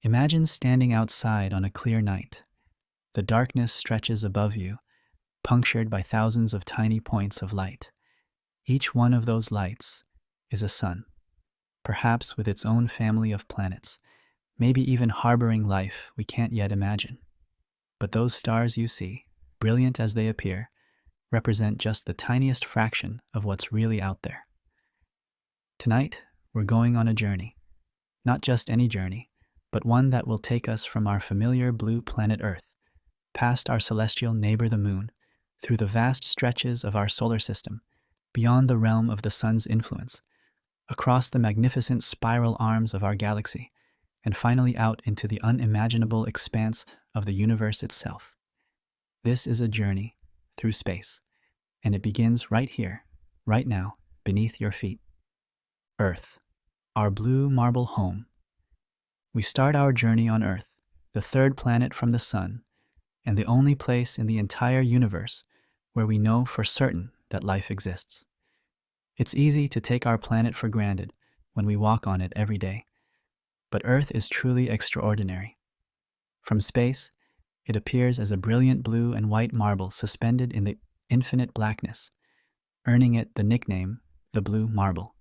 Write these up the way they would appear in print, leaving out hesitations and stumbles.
Imagine standing outside on a clear night. The darkness stretches above you, punctured by thousands of tiny points of light. Each one of those lights is a sun, perhaps with its own family of planets, maybe even harboring life we can't yet imagine. But those stars you see, brilliant as they appear, represent just the tiniest fraction of what's really out there. Tonight, we're going on a journey. Not just any journey, but one that will take us from our familiar blue planet Earth, past our celestial neighbor the Moon, through the vast stretches of our solar system, beyond the realm of the Sun's influence, across the magnificent spiral arms of our galaxy, and finally out into the unimaginable expanse of the universe itself. This is a journey through space, and it begins right here, right now, beneath your feet. Earth, our blue marble home. We start our journey on Earth, the third planet from the Sun, and the only place in the entire universe where we know for certain that life exists. It's easy to take our planet for granted when we walk on it every day, but Earth is truly extraordinary. From space, it appears as a brilliant blue and white marble suspended in the infinite blackness, earning it the nickname, the blue marble.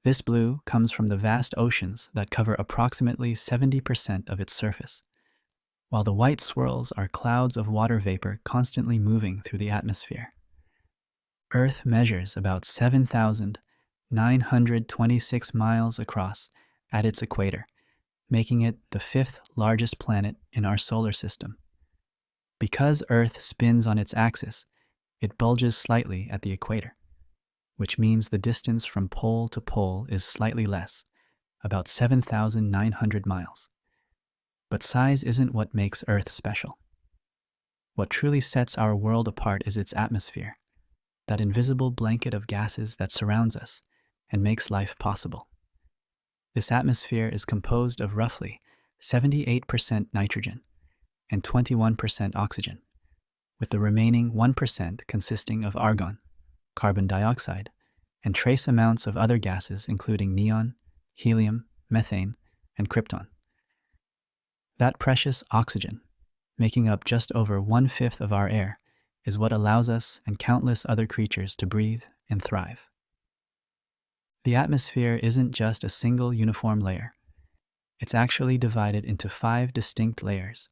This blue comes from the vast oceans that cover approximately 70% of its surface, while the white swirls are clouds of water vapor constantly moving through the atmosphere. Earth measures about 7,926 miles across at its equator, making it the fifth largest planet in our solar system. Because Earth spins on its axis, it bulges slightly at the equator, which means the distance from pole to pole is slightly less, about 7,900 miles. But size isn't what makes Earth special. What truly sets our world apart is its atmosphere, that invisible blanket of gases that surrounds us and makes life possible. This atmosphere is composed of roughly 78% nitrogen and 21% oxygen, with the remaining 1% consisting of argon, carbon dioxide, and trace amounts of other gases including neon, helium, methane, and krypton. That precious oxygen, making up just over 1/5 of our air, is what allows us and countless other creatures to breathe and thrive. The atmosphere isn't just a single uniform layer. It's actually divided into 5 distinct layers,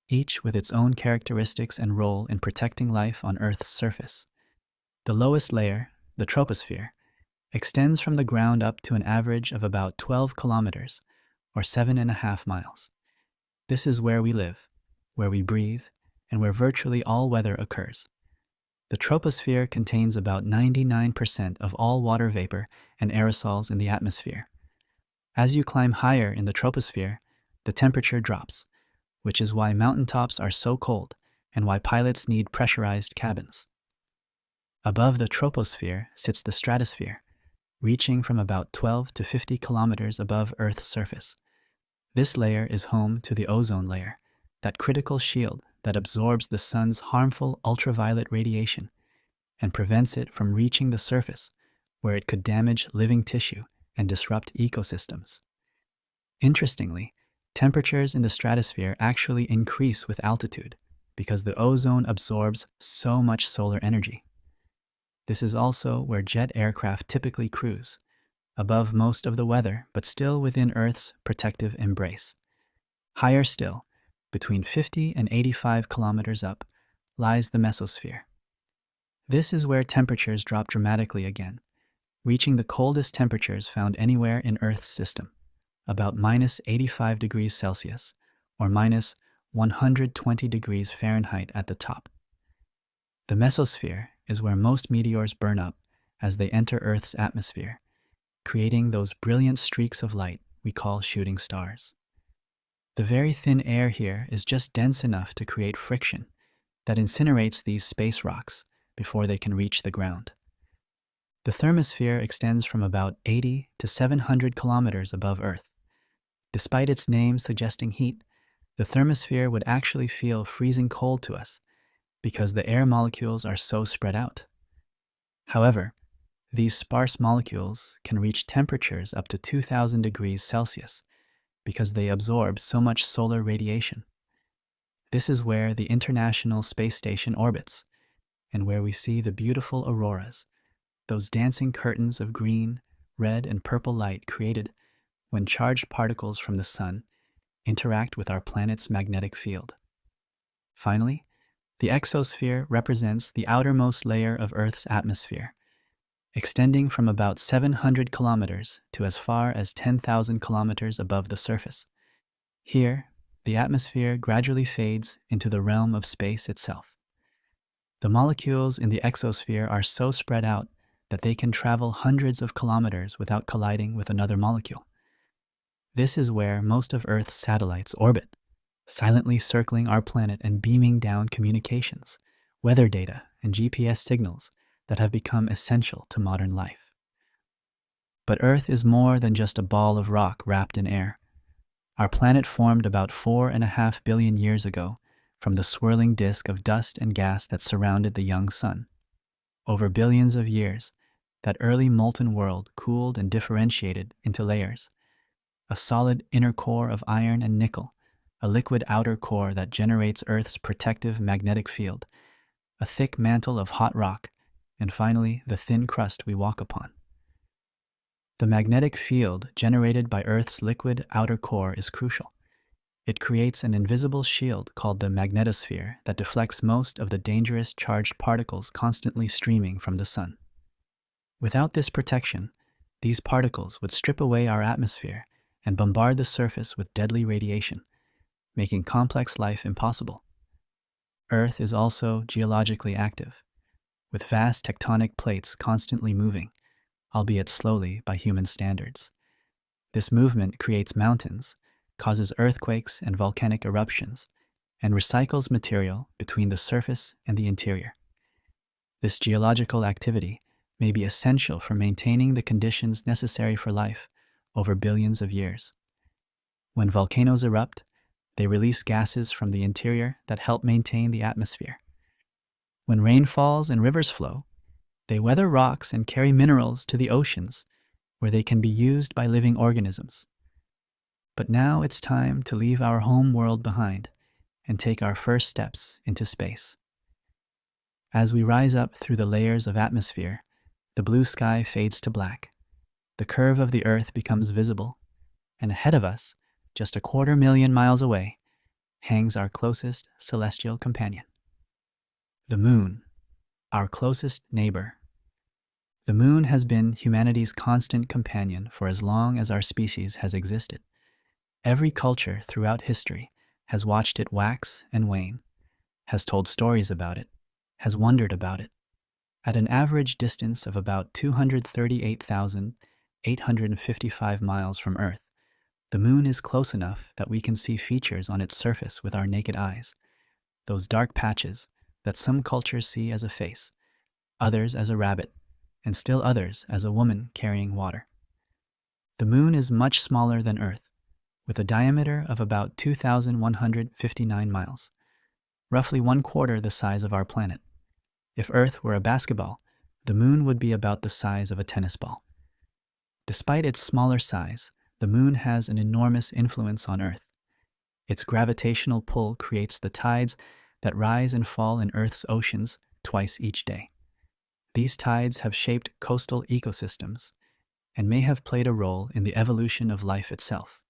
each with its own characteristics and role in protecting life on Earth's surface. The lowest layer, the troposphere, extends from the ground up to an average of about 12 kilometers, or 7.5 miles. This is where we live, where we breathe, and where virtually all weather occurs. The troposphere contains about 99% of all water vapor and aerosols in the atmosphere. As you climb higher in the troposphere, the temperature drops, which is why mountaintops are so cold and why pilots need pressurized cabins. Above the troposphere sits the stratosphere, reaching from about 12 to 50 kilometers above Earth's surface. This layer is home to the ozone layer, that critical shield that absorbs the sun's harmful ultraviolet radiation and prevents it from reaching the surface, where it could damage living tissue and disrupt ecosystems. Interestingly, temperatures in the stratosphere actually increase with altitude because the ozone absorbs so much solar energy. This is also where jet aircraft typically cruise, above most of the weather but still within Earth's protective embrace. Higher still, between 50 and 85 kilometers up, lies the mesosphere. This is where temperatures drop dramatically again, reaching the coldest temperatures found anywhere in Earth's system, about -85 degrees Celsius, or -120 degrees Fahrenheit at the top. The mesosphere is where most meteors burn up as they enter Earth's atmosphere, creating those brilliant streaks of light we call shooting stars. The very thin air here is just dense enough to create friction that incinerates these space rocks before they can reach the ground. The thermosphere extends from about 80 to 700 kilometers above Earth. Despite its name suggesting heat, the thermosphere would actually feel freezing cold to us because the air molecules are so spread out. However, these sparse molecules can reach temperatures up to 2,000 degrees Celsius, because they absorb so much solar radiation. This is where the International Space Station orbits, and where we see the beautiful auroras, those dancing curtains of green, red, and purple light created when charged particles from the sun interact with our planet's magnetic field. Finally, the exosphere represents the outermost layer of Earth's atmosphere, extending from about 700 kilometers to as far as 10,000 kilometers above the surface. Here, the atmosphere gradually fades into the realm of space itself. The molecules in the exosphere are so spread out that they can travel hundreds of kilometers without colliding with another molecule. This is where most of Earth's satellites orbit, silently circling our planet and beaming down communications, weather data, and GPS signals that have become essential to modern life. But Earth is more than just a ball of rock wrapped in air. Our planet formed about 4.5 billion years ago from the swirling disk of dust and gas that surrounded the young sun. Over billions of years, that early molten world cooled and differentiated into layers. A solid inner core of iron and nickel, a liquid outer core that generates Earth's protective magnetic field, a thick mantle of hot rock, and finally the thin crust we walk upon. The magnetic field generated by Earth's liquid outer core is crucial. It creates an invisible shield called the magnetosphere that deflects most of the dangerous charged particles constantly streaming from the sun. Without this protection, these particles would strip away our atmosphere and bombard the surface with deadly radiation, making complex life impossible. Earth is also geologically active, with vast tectonic plates constantly moving, albeit slowly by human standards. This movement creates mountains, causes earthquakes and volcanic eruptions, and recycles material between the surface and the interior. This geological activity may be essential for maintaining the conditions necessary for life over billions of years. When volcanoes erupt, they release gases from the interior that help maintain the atmosphere. When rain falls and rivers flow, they weather rocks and carry minerals to the oceans, where they can be used by living organisms. But now it's time to leave our home world behind and take our first steps into space. As we rise up through the layers of atmosphere, the blue sky fades to black. The curve of the Earth becomes visible, and ahead of us, just 250,000 miles away, hangs our closest celestial companion. The Moon, our closest neighbor. The Moon has been humanity's constant companion for as long as our species has existed. Every culture throughout history has watched it wax and wane, has told stories about it, has wondered about it. At an average distance of about 238,855 miles from Earth, the Moon is close enough that we can see features on its surface with our naked eyes, those dark patches that some cultures see as a face, others as a rabbit, and still others as a woman carrying water. The Moon is much smaller than Earth, with a diameter of about 2,159 miles, roughly 1/4 the size of our planet. If Earth were a basketball, the Moon would be about the size of a tennis ball. Despite its smaller size, the Moon has an enormous influence on Earth. Its gravitational pull creates the tides that rise and fall in Earth's oceans twice each day. These tides have shaped coastal ecosystems and may have played a role in the evolution of life itself.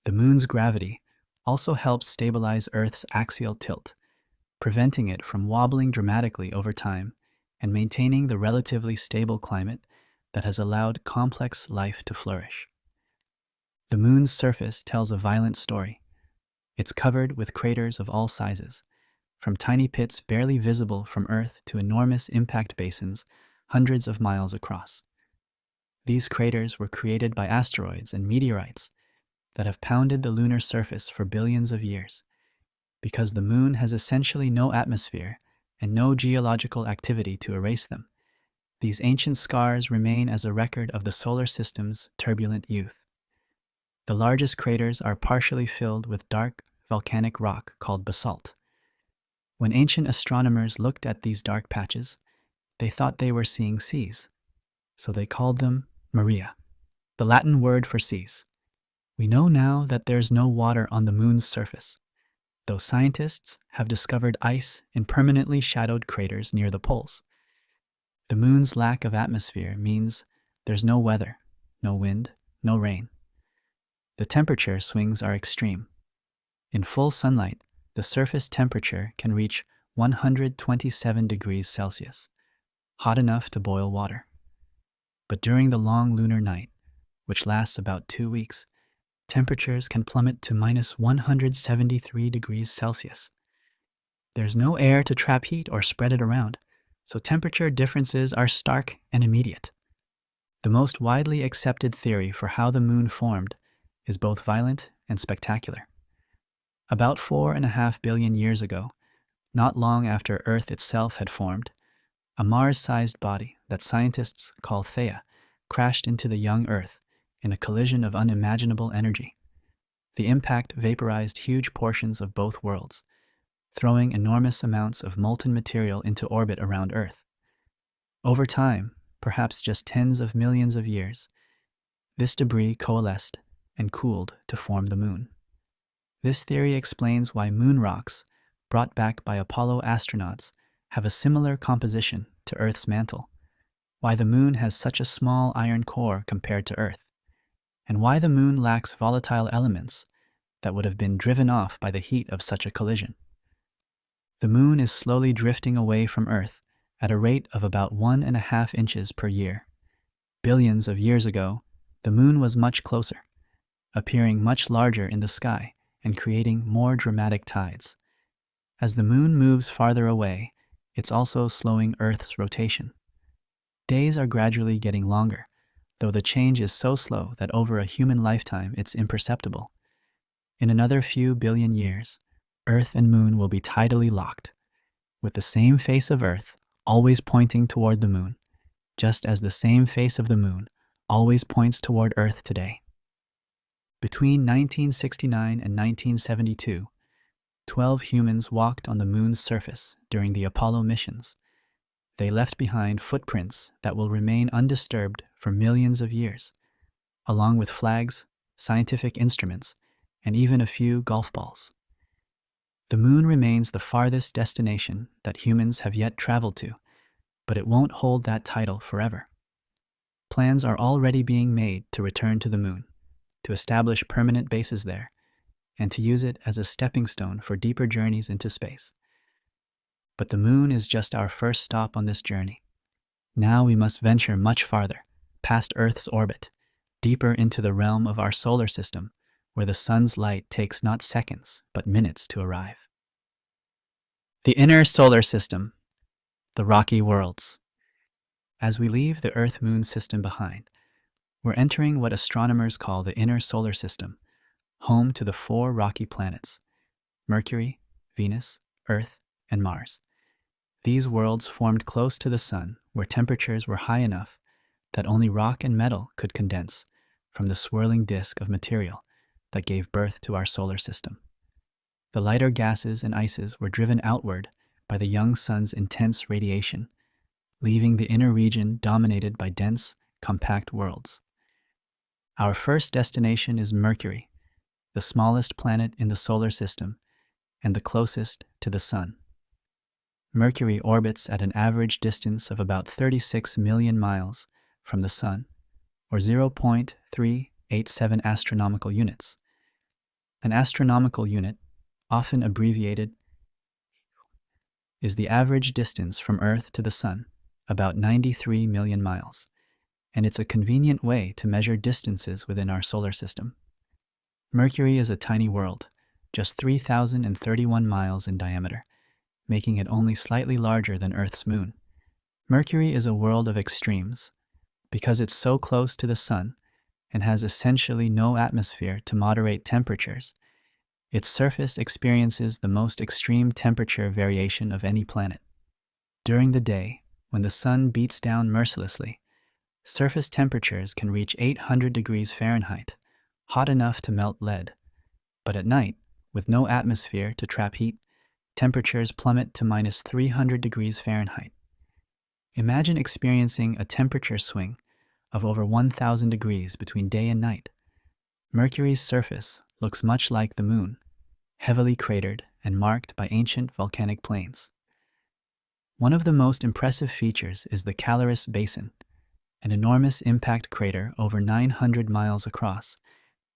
The Moon's gravity also helps stabilize Earth's axial tilt, preventing it from wobbling dramatically over time and maintaining the relatively stable climate that has allowed complex life to flourish. The Moon's surface tells a violent story. It's covered with craters of all sizes, from tiny pits barely visible from Earth to enormous impact basins hundreds of miles across. These craters were created by asteroids and meteorites that have pounded the lunar surface for billions of years. Because the Moon has essentially no atmosphere and no geological activity to erase them, these ancient scars remain as a record of the solar system's turbulent youth. The largest craters are partially filled with dark volcanic rock called basalt. When ancient astronomers looked at these dark patches, they thought they were seeing seas, so they called them Maria, the Latin word for seas. We know now that there's no water on the moon's surface, though scientists have discovered ice in permanently shadowed craters near the poles. The moon's lack of atmosphere means there's no weather, no wind, no rain. The temperature swings are extreme. In full sunlight, the surface temperature can reach 127 degrees Celsius, hot enough to boil water. But during the long lunar night, which lasts about 2 weeks, temperatures can plummet to minus 173 degrees Celsius. There's no air to trap heat or spread it around, so temperature differences are stark and immediate. The most widely accepted theory for how the moon formed is both violent and spectacular. About 4.5 billion years ago, not long after Earth itself had formed, a Mars-sized body that scientists call Theia crashed into the young Earth in a collision of unimaginable energy. The impact vaporized huge portions of both worlds, throwing enormous amounts of molten material into orbit around Earth. Over time, perhaps just tens of millions of years, this debris coalesced and cooled to form the moon. This theory explains why moon rocks, brought back by Apollo astronauts, have a similar composition to Earth's mantle, why the moon has such a small iron core compared to Earth, and why the moon lacks volatile elements that would have been driven off by the heat of such a collision. The moon is slowly drifting away from Earth at a rate of about 1.5 inches per year. Billions of years ago, the moon was much closer, appearing much larger in the sky and creating more dramatic tides. As the moon moves farther away, it's also slowing Earth's rotation. Days are gradually getting longer, though the change is so slow that over a human lifetime it's imperceptible. In another few billion years, Earth and moon will be tidally locked, with the same face of Earth always pointing toward the moon, just as the same face of the moon always points toward Earth today. Between 1969 and 1972, 12 humans walked on the moon's surface during the Apollo missions. They left behind footprints that will remain undisturbed for millions of years, along with flags, scientific instruments, and even a few golf balls. The moon remains the farthest destination that humans have yet traveled to, but it won't hold that title forever. Plans are already being made to return to the moon, to establish permanent bases there, and to use it as a stepping stone for deeper journeys into space. But the moon is just our first stop on this journey. Now we must venture much farther, past Earth's orbit, deeper into the realm of our solar system, where the sun's light takes not seconds, but minutes to arrive. The inner solar system, the rocky worlds. As we leave the Earth-Moon system behind, we're entering what astronomers call the inner solar system, home to the 4 rocky planets, Mercury, Venus, Earth, and Mars. These worlds formed close to the sun, where temperatures were high enough that only rock and metal could condense from the swirling disk of material that gave birth to our solar system. The lighter gases and ices were driven outward by the young sun's intense radiation, leaving the inner region dominated by dense, compact worlds. Our first destination is Mercury, the smallest planet in the solar system and the closest to the sun. Mercury orbits at an average distance of about 36 million miles from the sun, or 0.387 astronomical units. An astronomical unit, often abbreviated, is the average distance from Earth to the sun, about 93 million miles, and it's a convenient way to measure distances within our solar system. Mercury is a tiny world, just 3,031 miles in diameter, making it only slightly larger than Earth's moon. Mercury is a world of extremes. Because it's so close to the sun and has essentially no atmosphere to moderate temperatures, its surface experiences the most extreme temperature variation of any planet. During the day, when the sun beats down mercilessly, surface temperatures can reach 800 degrees Fahrenheit, hot enough to melt lead. But at night, with no atmosphere to trap heat, temperatures plummet to minus 300 degrees Fahrenheit. Imagine experiencing a temperature swing of over 1,000 degrees between day and night. Mercury's surface looks much like the Moon, heavily cratered and marked by ancient volcanic plains. One of the most impressive features is the Caloris Basin, an enormous impact crater over 900 miles across,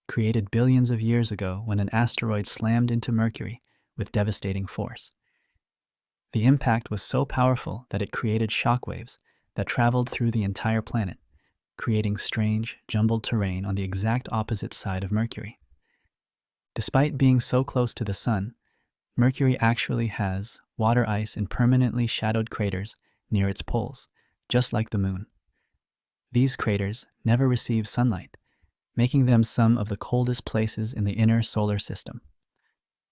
created billions of years ago when an asteroid slammed into Mercury with devastating force. The impact was so powerful that it created shockwaves that traveled through the entire planet, creating strange, jumbled terrain on the exact opposite side of Mercury. Despite being so close to the Sun, Mercury actually has water ice in permanently shadowed craters near its poles, just like the Moon. These craters never receive sunlight, making them some of the coldest places in the inner solar system.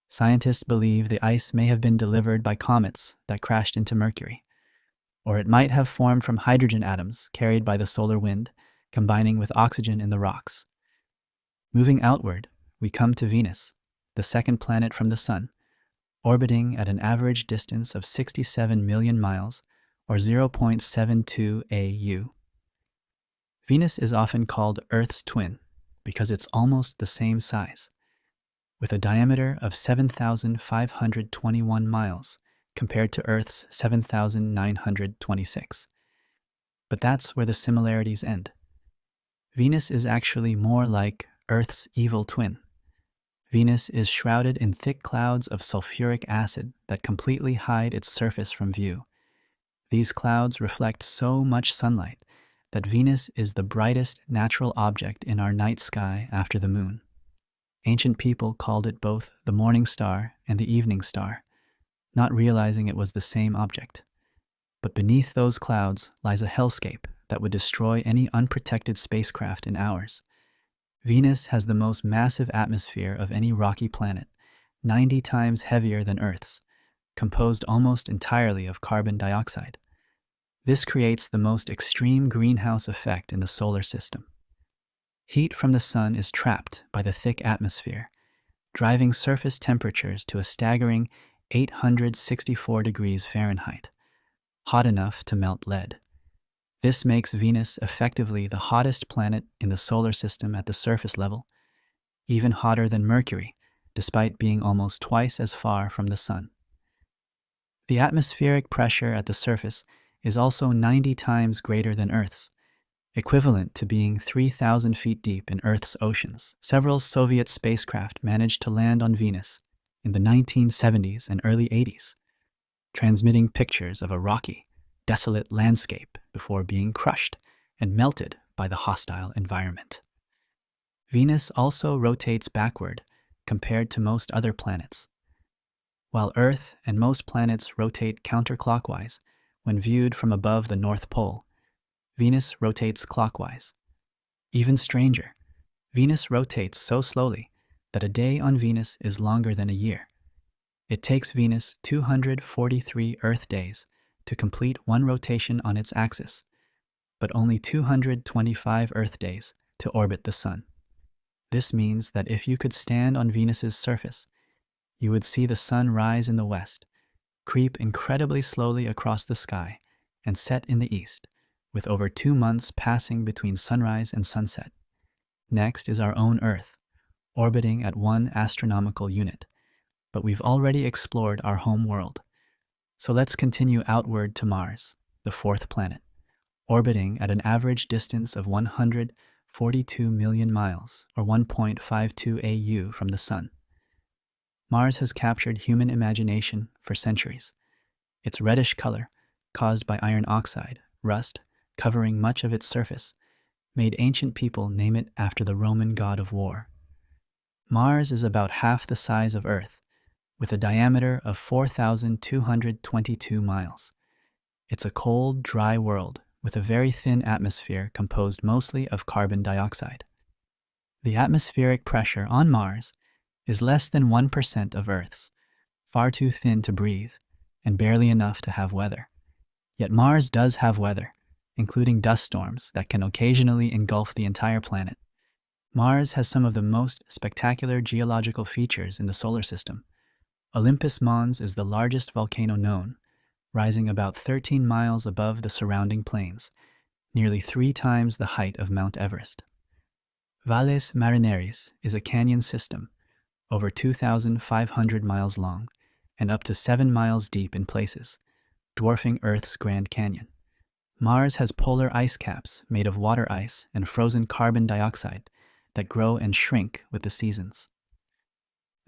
Scientists believe the ice may have been delivered by comets that crashed into Mercury, or it might have formed from hydrogen atoms carried by the solar wind, combining with oxygen in the rocks. Moving outward, we come to Venus, the second planet from the Sun, orbiting at an average distance of 67 million miles, or 0.72 AU. Venus is often called Earth's twin because it's almost the same size, with a diameter of 7,521 miles compared to Earth's 7,926. But that's where the similarities end. Venus is actually more like Earth's evil twin. Venus is shrouded in thick clouds of sulfuric acid that completely hide its surface from view. These clouds reflect so much sunlight that Venus is the brightest natural object in our night sky after the Moon. Ancient people called it both the morning star and the evening star, not realizing it was the same object. But beneath those clouds lies a hellscape that would destroy any unprotected spacecraft in hours. Venus has the most massive atmosphere of any rocky planet, 90 times heavier than Earth's, composed almost entirely of carbon dioxide. This creates the most extreme greenhouse effect in the solar system. Heat from the sun is trapped by the thick atmosphere, driving surface temperatures to a staggering 864 degrees Fahrenheit, hot enough to melt lead. This makes Venus effectively the hottest planet in the solar system at the surface level, even hotter than Mercury, despite being almost twice as far from the sun. The atmospheric pressure at the surface is also 90 times greater than Earth's, equivalent to being 3,000 feet deep in Earth's oceans. Several Soviet spacecraft managed to land on Venus in the 1970s and early 80s, transmitting pictures of a rocky, desolate landscape before being crushed and melted by the hostile environment. Venus also rotates backward compared to most other planets. While Earth and most planets rotate counterclockwise when viewed from above the North Pole, Venus rotates clockwise. Even stranger, Venus rotates so slowly that a day on Venus is longer than a year. It takes Venus 243 Earth days to complete one rotation on its axis, but only 225 Earth days to orbit the Sun. This means that if you could stand on Venus's surface, you would see the Sun rise in the west, creep incredibly slowly across the sky, and set in the east, with over 2 months passing between sunrise and sunset. Next is our own Earth, orbiting at 1 astronomical unit, but we've already explored our home world. So let's continue outward to Mars, the fourth planet, orbiting at an average distance of 142 million miles, or 1.52 AU from the Sun. Mars has captured human imagination for centuries. Its reddish color, caused by iron oxide, rust, covering much of its surface, made ancient people name it after the Roman god of war. Mars is about half the size of Earth, with a diameter of 4,222 miles. It's a cold, dry world with a very thin atmosphere composed mostly of carbon dioxide. The atmospheric pressure on Mars is less than 1% of Earth's, far too thin to breathe, and barely enough to have weather. Yet Mars does have weather, including dust storms that can occasionally engulf the entire planet. Mars has some of the most spectacular geological features in the solar system. Olympus Mons is the largest volcano known, rising about 13 miles above the surrounding plains, nearly 3 times the height of Mount Everest. Valles Marineris is a canyon system over 2,500 miles long and up to 7 miles deep in places, dwarfing Earth's Grand Canyon. Mars has polar ice caps made of water ice and frozen carbon dioxide that grow and shrink with the seasons.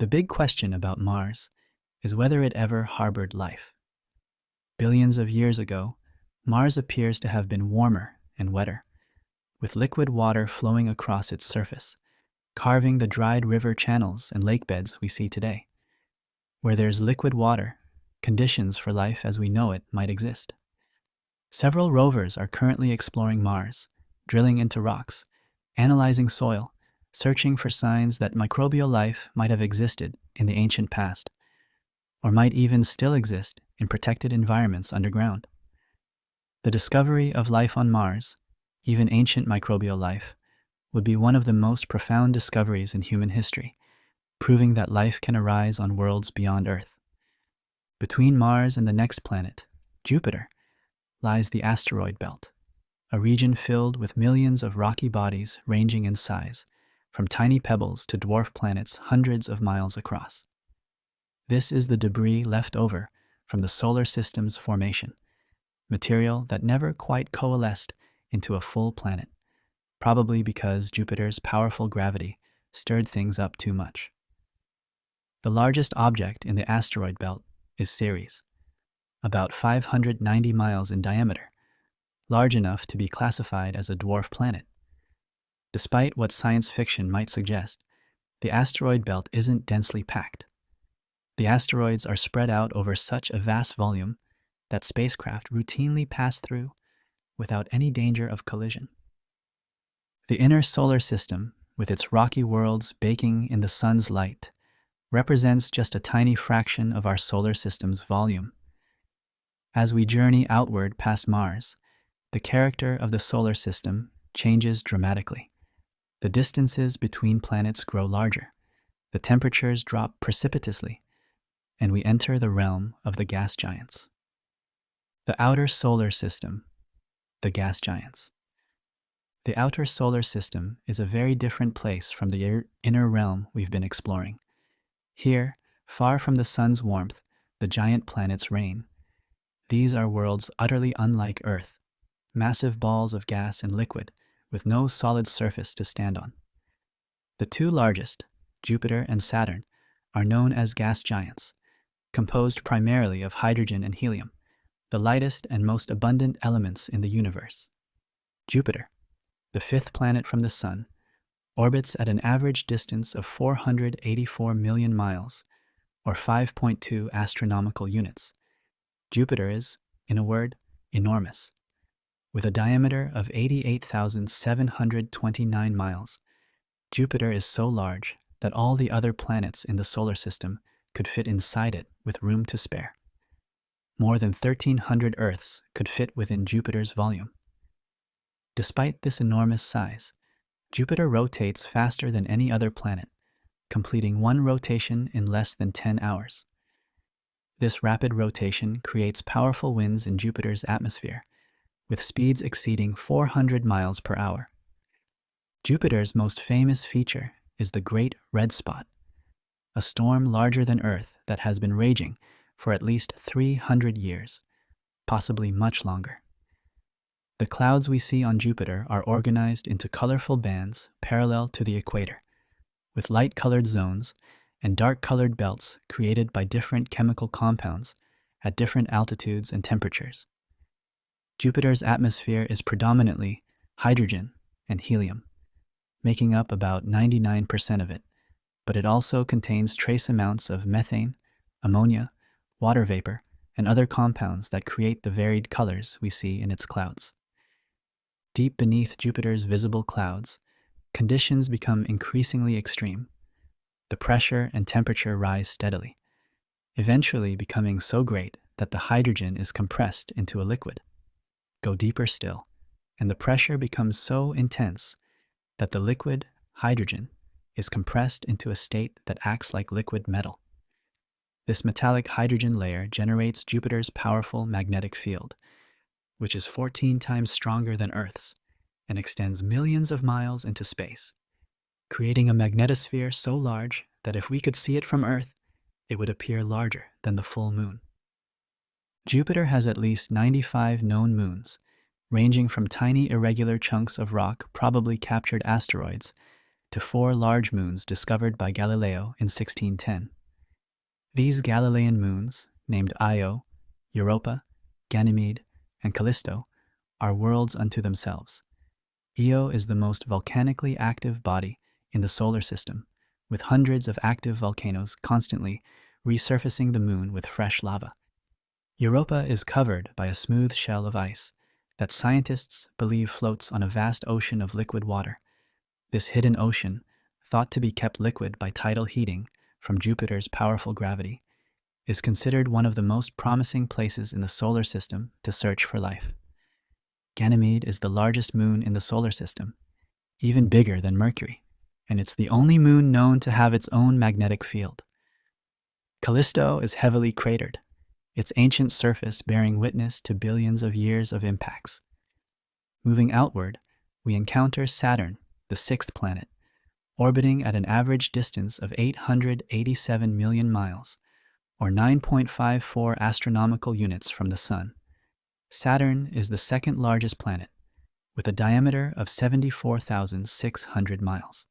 The big question about Mars is whether it ever harbored life. Billions of years ago, Mars appears to have been warmer and wetter, with liquid water flowing across its surface, carving the dried river channels and lake beds we see today. Where there's liquid water, conditions for life as we know it might exist. Several rovers are currently exploring Mars, drilling into rocks, analyzing soil, searching for signs that microbial life might have existed in the ancient past, or might even still exist in protected environments underground. The discovery of life on Mars, even ancient microbial life, would be one of the most profound discoveries in human history, proving that life can arise on worlds beyond Earth. Between Mars and the next planet, Jupiter, lies the asteroid belt, a region filled with millions of rocky bodies ranging in size, from tiny pebbles to dwarf planets hundreds of miles across. This is the debris left over from the solar system's formation, material that never quite coalesced into a full planet, probably because Jupiter's powerful gravity stirred things up too much. The largest object in the asteroid belt is Ceres, about 590 miles in diameter, large enough to be classified as a dwarf planet. Despite what science fiction might suggest, the asteroid belt isn't densely packed. The asteroids are spread out over such a vast volume that spacecraft routinely pass through without any danger of collision. The inner solar system, with its rocky worlds baking in the sun's light, represents just a tiny fraction of our solar system's volume. As we journey outward past Mars, the character of the solar system changes dramatically. The distances between planets grow larger, the temperatures drop precipitously, and we enter the realm of the gas giants. The outer solar system, the gas giants. The outer solar system is a very different place from the inner realm we've been exploring. Here, far from the sun's warmth, the giant planets reign. These are worlds utterly unlike Earth, massive balls of gas and liquid with no solid surface to stand on. The two largest, Jupiter and Saturn, are known as gas giants, composed primarily of hydrogen and helium, the lightest and most abundant elements in the universe. Jupiter, the fifth planet from the Sun, orbits at an average distance of 484 million miles, or 5.2 astronomical units. Jupiter is, in a word, enormous. With a diameter of 88,729 miles, Jupiter is so large that all the other planets in the solar system could fit inside it with room to spare. More than 1,300 Earths could fit within Jupiter's volume. Despite this enormous size, Jupiter rotates faster than any other planet, completing one rotation in less than 10 hours. This rapid rotation creates powerful winds in Jupiter's atmosphere, with speeds exceeding 400 miles per hour. Jupiter's most famous feature is the Great Red Spot, a storm larger than Earth that has been raging for at least 300 years, possibly much longer. The clouds we see on Jupiter are organized into colorful bands parallel to the equator, with light-colored zones and dark-colored belts created by different chemical compounds at different altitudes and temperatures. Jupiter's atmosphere is predominantly hydrogen and helium, making up about 99% of it, but it also contains trace amounts of methane, ammonia, water vapor, and other compounds that create the varied colors we see in its clouds. Deep beneath Jupiter's visible clouds, conditions become increasingly extreme. The pressure and temperature rise steadily, eventually becoming so great that the hydrogen is compressed into a liquid. Go deeper still, and the pressure becomes so intense that the liquid, hydrogen, is compressed into a state that acts like liquid metal. This metallic hydrogen layer generates Jupiter's powerful magnetic field, which is 14 times stronger than Earth's and extends millions of miles into space. creating a magnetosphere so large that if we could see it from Earth, it would appear larger than the full moon. Jupiter has at least 95 known moons, ranging from tiny irregular chunks of rock, probably captured asteroids, to 4 large moons discovered by Galileo in 1610. These Galilean moons, named Io, Europa, Ganymede, and Callisto, are worlds unto themselves. Io is the most volcanically active body in the solar system, with hundreds of active volcanoes constantly resurfacing the moon with fresh lava. Europa is covered by a smooth shell of ice that scientists believe floats on a vast ocean of liquid water. This hidden ocean, thought to be kept liquid by tidal heating from Jupiter's powerful gravity, is considered one of the most promising places in the solar system to search for life. Ganymede is the largest moon in the solar system, even bigger than Mercury, and it's the only moon known to have its own magnetic field. Callisto is heavily cratered, its ancient surface bearing witness to billions of years of impacts. Moving outward, we encounter Saturn, the 6th planet, orbiting at an average distance of 887 million miles, or 9.54 astronomical units from the Sun. Saturn is the 2nd largest planet, with a diameter of 74,600 miles.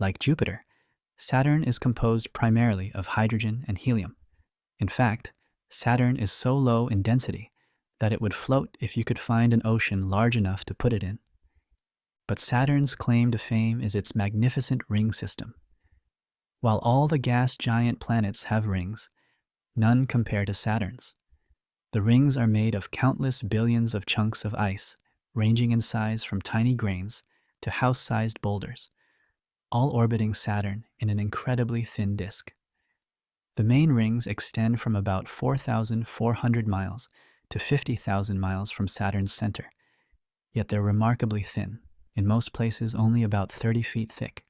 Like Jupiter, Saturn is composed primarily of hydrogen and helium. In fact, Saturn is so low in density that it would float if you could find an ocean large enough to put it in. But Saturn's claim to fame is its magnificent ring system. While all the gas giant planets have rings, none compare to Saturn's. The rings are made of countless billions of chunks of ice, ranging in size from tiny grains to house-sized boulders, all orbiting Saturn in an incredibly thin disk. The main rings extend from about 4,400 miles to 50,000 miles from Saturn's center, yet they're remarkably thin, in most places only about 30 feet thick.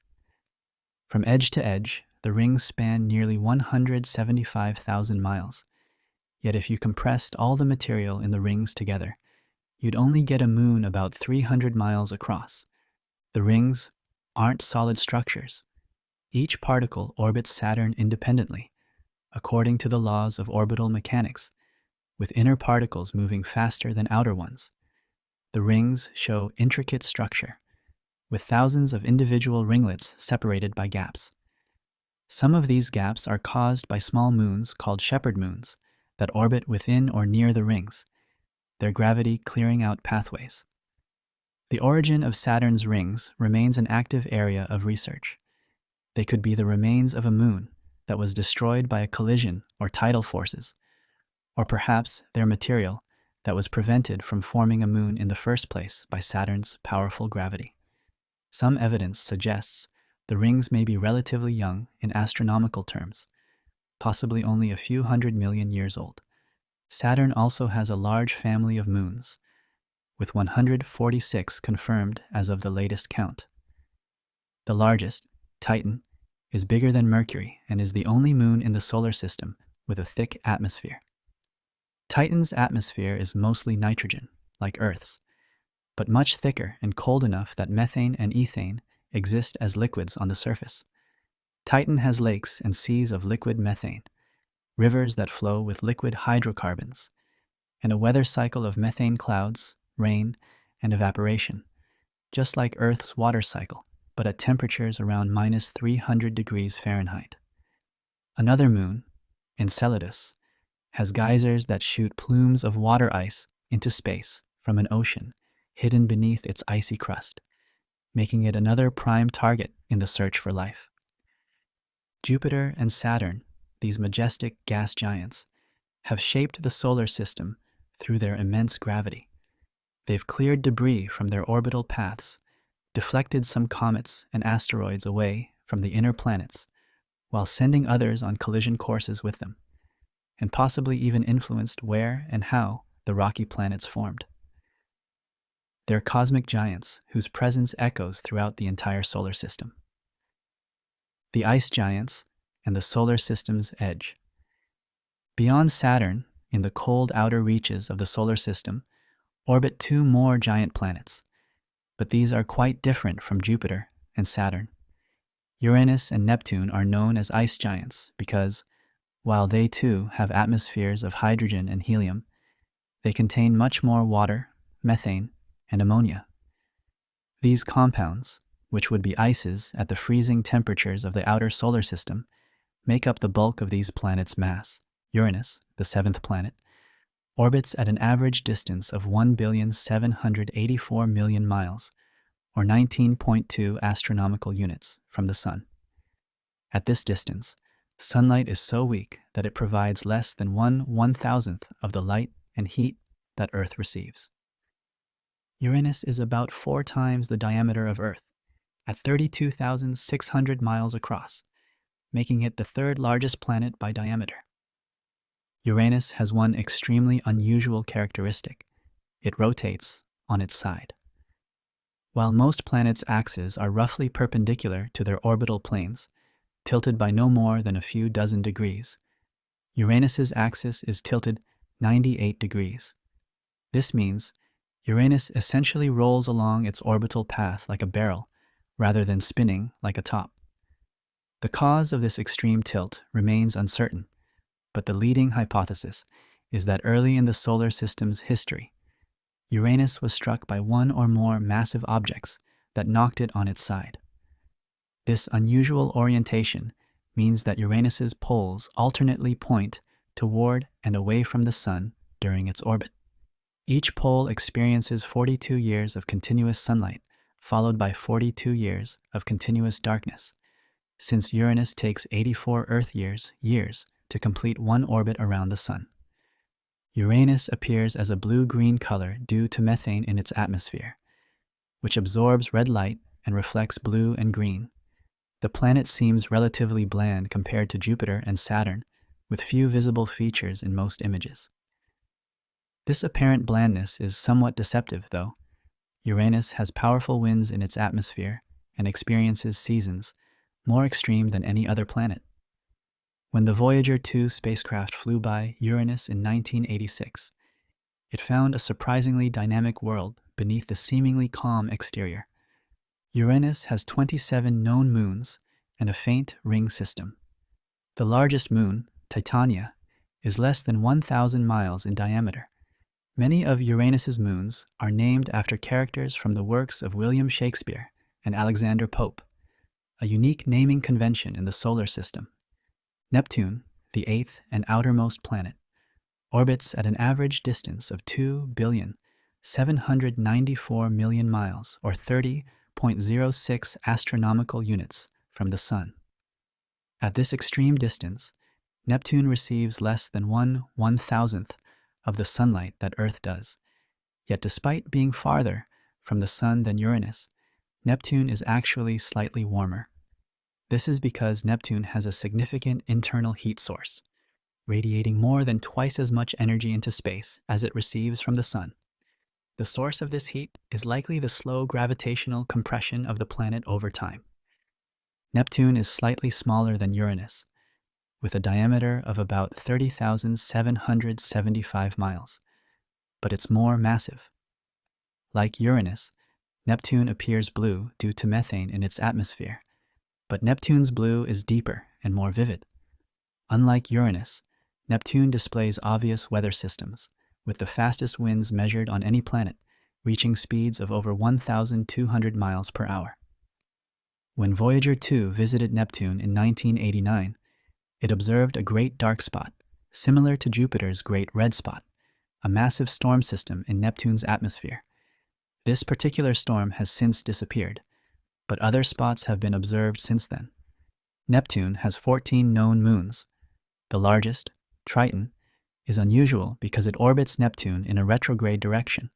From edge to edge, the rings span nearly 175,000 miles, yet if you compressed all the material in the rings together, you'd only get a moon about 300 miles across. The rings aren't solid structures. Each particle orbits Saturn independently, according to the laws of orbital mechanics, with inner particles moving faster than outer ones. The rings show intricate structure, with thousands of individual ringlets separated by gaps. Some of these gaps are caused by small moons called shepherd moons that orbit within or near the rings, their gravity clearing out pathways. The origin of Saturn's rings remains an active area of research. They could be the remains of a moon that was destroyed by a collision or tidal forces, or perhaps their material that was prevented from forming a moon in the first place by Saturn's powerful gravity. Some evidence suggests the rings may be relatively young in astronomical terms, possibly only a few 100 million years old. Saturn also has a large family of moons, with 146 confirmed as of the latest count. The largest, Titan, is bigger than Mercury and is the only moon in the solar system with a thick atmosphere. Titan's atmosphere is mostly nitrogen, like Earth's, but much thicker and cold enough that methane and ethane exist as liquids on the surface. Titan has lakes and seas of liquid methane, rivers that flow with liquid hydrocarbons, and a weather cycle of methane clouds, rain, and evaporation, just like Earth's water cycle, but at temperatures around minus 300 degrees Fahrenheit. Another moon, Enceladus, has geysers that shoot plumes of water ice into space from an ocean hidden beneath its icy crust, making it another prime target in the search for life. Jupiter and Saturn, these majestic gas giants, have shaped the solar system through their immense gravity. They've cleared debris from their orbital paths, deflected some comets and asteroids away from the inner planets, while sending others on collision courses with them, and possibly even influenced where and how the rocky planets formed. They're cosmic giants whose presence echoes throughout the entire solar system. The ice giants and the solar system's edge. Beyond Saturn, in the cold outer reaches of the solar system, orbit 2 more giant planets, but these are quite different from Jupiter and Saturn. Uranus and Neptune are known as ice giants because, while they too have atmospheres of hydrogen and helium, they contain much more water, methane, and ammonia. These compounds, which would be ices at the freezing temperatures of the outer solar system, make up the bulk of these planets' mass. Uranus, the seventh planet, orbits at an average distance of 1,784,000,000 miles, or 19.2 astronomical units, from the Sun. At this distance, sunlight is so weak that it provides less than 1/1000th of the light and heat that Earth receives. Uranus is about 4 times the diameter of Earth, at 32,600 miles across, making it the third largest planet by diameter. Uranus has one extremely unusual characteristic. It rotates on its side. While most planets' axes are roughly perpendicular to their orbital planes, tilted by no more than a few dozen degrees, Uranus's axis is tilted 98 degrees. This means Uranus essentially rolls along its orbital path like a barrel, rather than spinning like a top. The cause of this extreme tilt remains uncertain, but the leading hypothesis is that early in the solar system's history, Uranus was struck by one or more massive objects that knocked it on its side. This unusual orientation means that Uranus's poles alternately point toward and away from the Sun during its orbit. Each pole experiences 42 years of continuous sunlight, followed by 42 years of continuous darkness, since Uranus takes 84 Earth years to complete one orbit around the Sun. Uranus appears as a blue-green color due to methane in its atmosphere, which absorbs red light and reflects blue and green. The planet seems relatively bland compared to Jupiter and Saturn, with few visible features in most images. This apparent blandness is somewhat deceptive, though. Uranus has powerful winds in its atmosphere and experiences seasons more extreme than any other planet. When the Voyager 2 spacecraft flew by Uranus in 1986, it found a surprisingly dynamic world beneath the seemingly calm exterior. Uranus has 27 known moons and a faint ring system. The largest moon, Titania, is less than 1,000 miles in diameter. Many of Uranus's moons are named after characters from the works of William Shakespeare and Alexander Pope, a unique naming convention in the solar system. Neptune, the eighth and outermost planet, orbits at an average distance of 2,794,000,000 miles, or 30.06 astronomical units, from the Sun. At this extreme distance, Neptune receives less than 1/1000th of the sunlight that Earth does. Yet despite being farther from the Sun than Uranus, Neptune is actually slightly warmer. This is because Neptune has a significant internal heat source, radiating more than twice as much energy into space as it receives from the Sun. The source of this heat is likely the slow gravitational compression of the planet over time. Neptune is slightly smaller than Uranus, with a diameter of about 30,775 miles, but it's more massive. Like Uranus, Neptune appears blue due to methane in its atmosphere, but Neptune's blue is deeper and more vivid. Unlike Uranus, Neptune displays obvious weather systems, with the fastest winds measured on any planet reaching speeds of over 1,200 miles per hour. When Voyager 2 visited Neptune in 1989, it observed a great dark spot, similar to Jupiter's Great Red Spot, a massive storm system in Neptune's atmosphere. This particular storm has since disappeared, but other spots have been observed since then. Neptune has 14 known moons. The largest, Triton, is unusual because it orbits Neptune in a retrograde direction,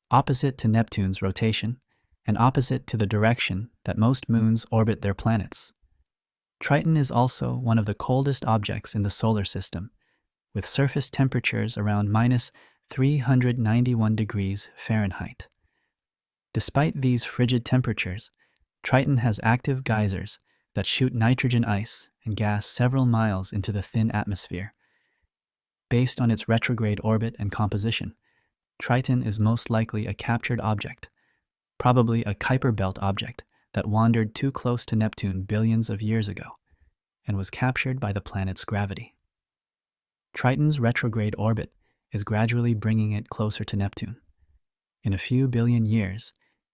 opposite to Neptune's rotation and opposite to the direction that most moons orbit their planets. Triton is also one of the coldest objects in the solar system, with surface temperatures around -391 degrees Fahrenheit. Despite these frigid temperatures, Triton has active geysers that shoot nitrogen ice and gas several miles into the thin atmosphere. Based on its retrograde orbit and composition, Triton is most likely a captured object, probably a Kuiper belt object that wandered too close to Neptune billions of years ago and was captured by the planet's gravity. Triton's retrograde orbit is gradually bringing it closer to Neptune. In a few billion years,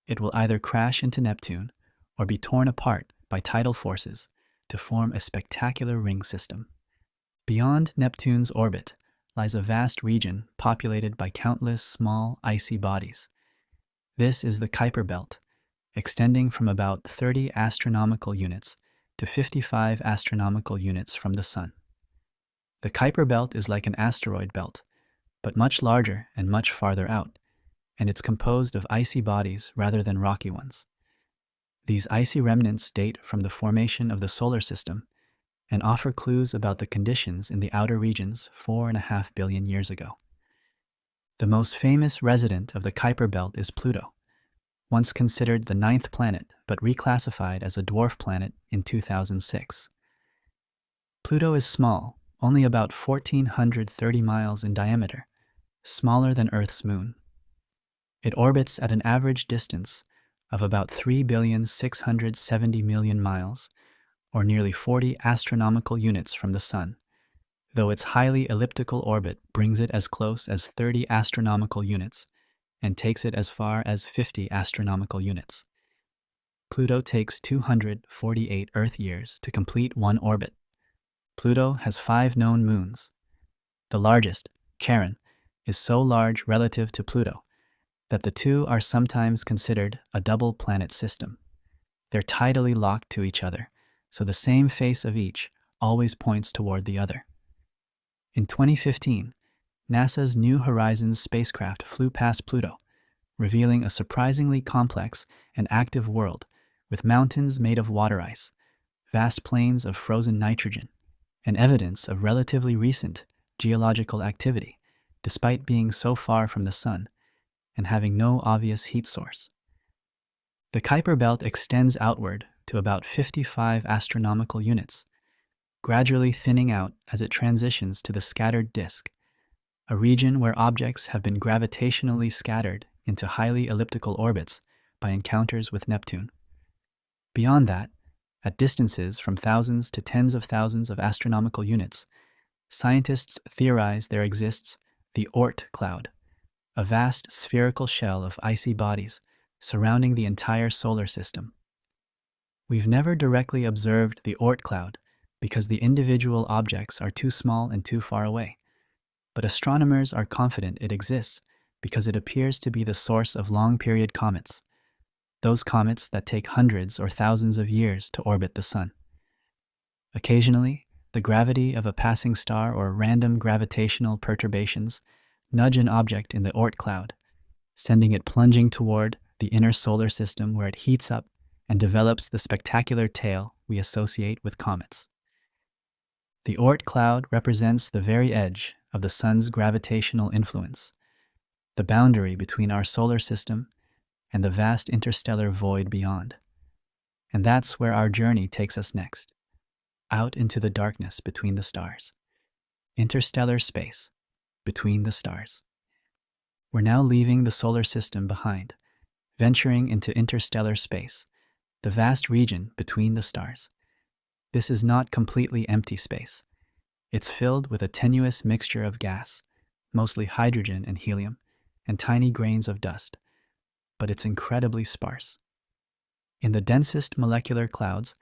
it will either crash into Neptune or be torn apart by tidal forces to form a spectacular ring system. Beyond Neptune's orbit lies a vast region populated by countless small icy bodies. This is the Kuiper Belt, extending from about 30 astronomical units to 55 astronomical units from the Sun. The Kuiper Belt is like an asteroid belt, but much larger and much farther out, and it's composed of icy bodies rather than rocky ones. These icy remnants date from the formation of the solar system and offer clues about the conditions in the outer regions 4.5 billion years ago. The most famous resident of the Kuiper Belt is Pluto, once considered the 9th planet but reclassified as a dwarf planet in 2006. Pluto is small, only about 1,430 miles in diameter, smaller than Earth's moon. It orbits at an average distance of about 3,670,000,000 miles, or nearly 40 astronomical units from the Sun, though its highly elliptical orbit brings it as close as 30 astronomical units and takes it as far as 50 astronomical units. Pluto takes 248 Earth years to complete one orbit. Pluto has 5 known moons. The largest, Charon, is so large relative to Pluto that the two are sometimes considered a double planet system. They're tidally locked to each other, so the same face of each always points toward the other. In 2015, NASA's New Horizons spacecraft flew past Pluto, revealing a surprisingly complex and active world with mountains made of water ice, vast plains of frozen nitrogen, and evidence of relatively recent geological activity, despite being so far from the Sun and having no obvious heat source. The Kuiper Belt extends outward to about 55 astronomical units, gradually thinning out as it transitions to the scattered disk, a region where objects have been gravitationally scattered into highly elliptical orbits by encounters with Neptune. Beyond that, at distances from thousands to tens of thousands of astronomical units, scientists theorize there exists the Oort cloud, a vast spherical shell of icy bodies surrounding the entire solar system. We've never directly observed the Oort cloud because the individual objects are too small and too far away, but astronomers are confident it exists because it appears to be the source of long-period comets, those comets that take hundreds or thousands of years to orbit the Sun. Occasionally, the gravity of a passing star or random gravitational perturbations nudge an object in the Oort cloud, sending it plunging toward the inner solar system where it heats up and develops the spectacular tail we associate with comets. The Oort cloud represents the very edge of the Sun's gravitational influence, the boundary between our solar system and the vast interstellar void beyond. And that's where our journey takes us next, out into the darkness between the stars. Interstellar space, between the stars. We're now leaving the solar system behind, venturing into interstellar space, the vast region between the stars. This is not completely empty space. It's filled with a tenuous mixture of gas, mostly hydrogen and helium, and tiny grains of dust, but it's incredibly sparse. In the densest molecular clouds,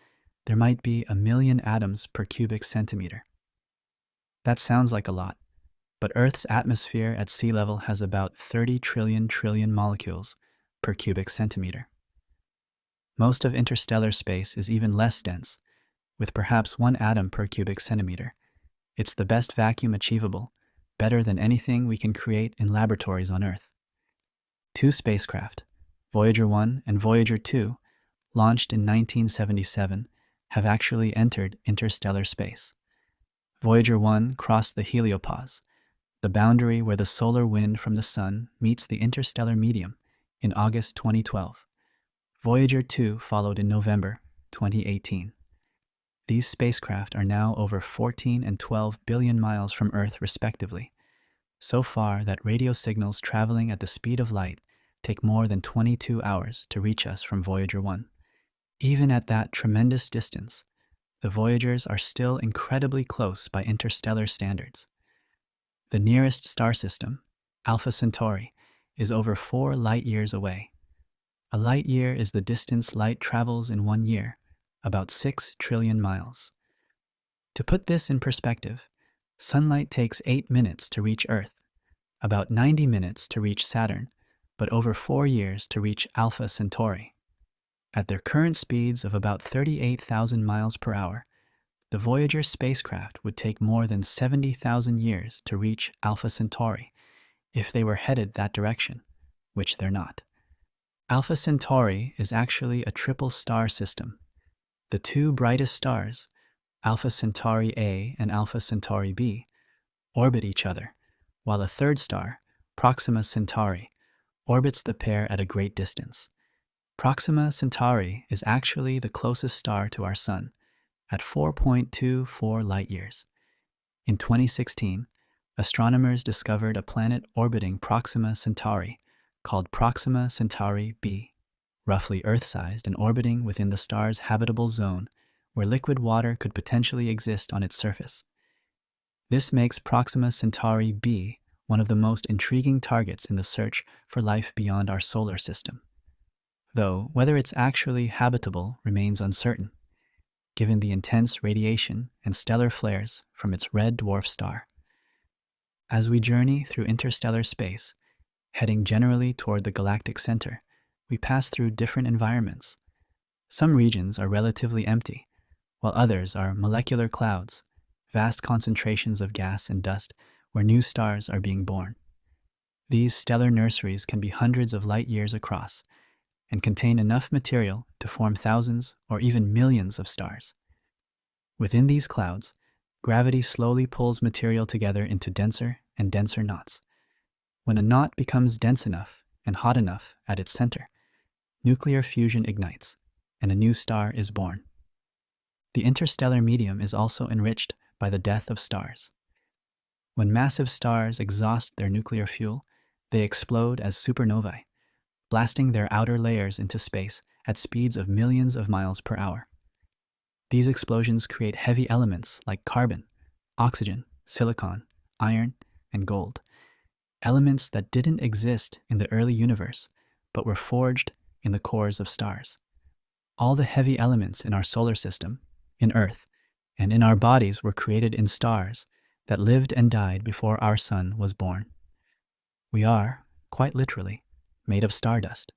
there might be 1,000,000 atoms per cubic centimeter. That sounds like a lot, but Earth's atmosphere at sea level has about 30 trillion molecules per cubic centimeter. Most of interstellar space is even less dense, with perhaps 1 atom per cubic centimeter. It's the best vacuum achievable, better than anything we can create in laboratories on Earth. 2 spacecraft, Voyager 1 and Voyager 2, launched in 1977, have actually entered interstellar space. Voyager 1 crossed the heliopause, the boundary where the solar wind from the Sun meets the interstellar medium, in August 2012. Voyager 2 followed in November 2018. These spacecraft are now over 14 and 12 billion miles from Earth respectively, so far that radio signals traveling at the speed of light take more than 22 hours to reach us from Voyager 1. Even at that tremendous distance, the Voyagers are still incredibly close by interstellar standards. The nearest star system, Alpha Centauri, is over 4 light years away. A light year is the distance light travels in 1 year, about 6 trillion miles. To put this in perspective, sunlight takes 8 minutes to reach Earth, about 90 minutes to reach Saturn, but over 4 years to reach Alpha Centauri. At their current speeds of about 38,000 miles per hour, the Voyager spacecraft would take more than 70,000 years to reach Alpha Centauri if they were headed that direction, which they're not. Alpha Centauri is actually a triple star system. The two brightest stars, Alpha Centauri A and Alpha Centauri B, orbit each other, while a third star, Proxima Centauri, orbits the pair at a great distance. Proxima Centauri is actually the closest star to our Sun, at 4.24 light-years. In 2016, astronomers discovered a planet orbiting Proxima Centauri called Proxima Centauri b, roughly Earth-sized and orbiting within the star's habitable zone where liquid water could potentially exist on its surface. This makes Proxima Centauri b one of the most intriguing targets in the search for life beyond our solar system. Though whether it's actually habitable remains uncertain, given the intense radiation and stellar flares from its red dwarf star. As we journey through interstellar space, heading generally toward the galactic center, we pass through different environments. Some regions are relatively empty, while others are molecular clouds, vast concentrations of gas and dust where new stars are being born. These stellar nurseries can be hundreds of light years across and contain enough material to form thousands or even millions of stars. Within these clouds, gravity slowly pulls material together into denser and denser knots. When a knot becomes dense enough and hot enough at its center, nuclear fusion ignites, and a new star is born. The interstellar medium is also enriched by the death of stars. When massive stars exhaust their nuclear fuel, they explode as supernovae, blasting their outer layers into space at speeds of millions of miles per hour. These explosions create heavy elements like carbon, oxygen, silicon, iron, and gold, elements that didn't exist in the early universe, but were forged in the cores of stars. All the heavy elements in our solar system, in Earth, and in our bodies were created in stars that lived and died before our sun was born. We are, quite literally, made of stardust.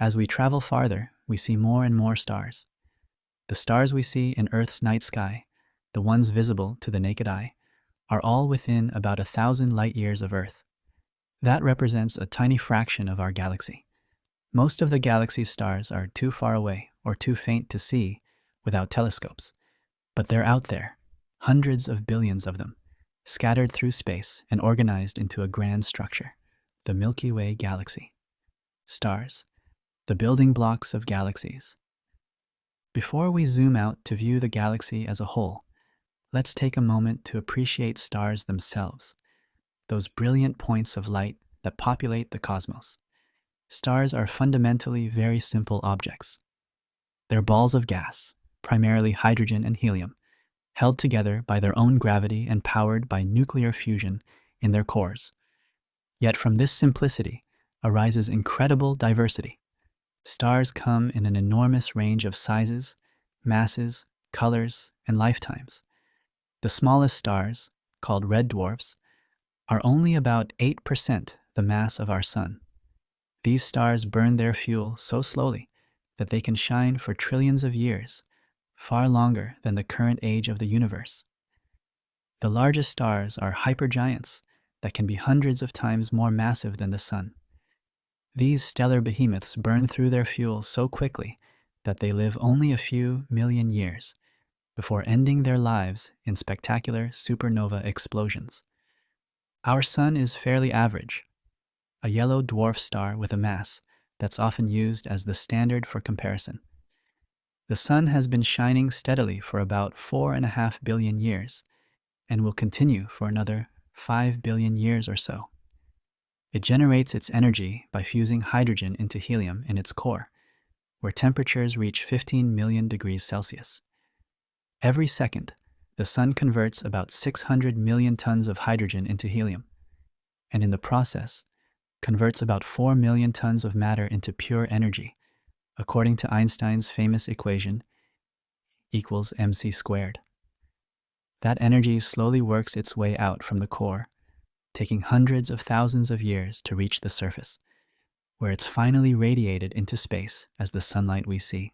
As we travel farther, we see more and more stars. The stars we see in Earth's night sky, the ones visible to the naked eye, are all within about 1,000 light-years of Earth. That represents a tiny fraction of our galaxy. Most of the galaxy's stars are too far away or too faint to see without telescopes, but they're out there, hundreds of billions of them, scattered through space and organized into a grand structure, the Milky Way galaxy. Stars, the building blocks of galaxies. Before we zoom out to view the galaxy as a whole, let's take a moment to appreciate stars themselves, those brilliant points of light that populate the cosmos. Stars are fundamentally very simple objects. They're balls of gas, primarily hydrogen and helium, held together by their own gravity and powered by nuclear fusion in their cores. Yet from this simplicity arises incredible diversity. Stars come in an enormous range of sizes, masses, colors, and lifetimes. The smallest stars, called red dwarfs, are only about 8% the mass of our sun. These stars burn their fuel so slowly that they can shine for trillions of years, far longer than the current age of the universe. The largest stars are hypergiants that can be hundreds of times more massive than the sun. These stellar behemoths burn through their fuel so quickly that they live only a few million years before ending their lives in spectacular supernova explosions. Our sun is fairly average, a yellow dwarf star with a mass that's often used as the standard for comparison. The sun has been shining steadily for about 4.5 billion years and will continue for another 5 billion years or so. It generates its energy by fusing hydrogen into helium in its core, where temperatures reach 15 million degrees Celsius. Every second, the sun converts about 600 million tons of hydrogen into helium, and in the process, converts about 4 million tons of matter into pure energy, according to Einstein's famous equation, equals mc squared. That energy slowly works its way out from the core, taking hundreds of thousands of years to reach the surface, where it's finally radiated into space as the sunlight we see.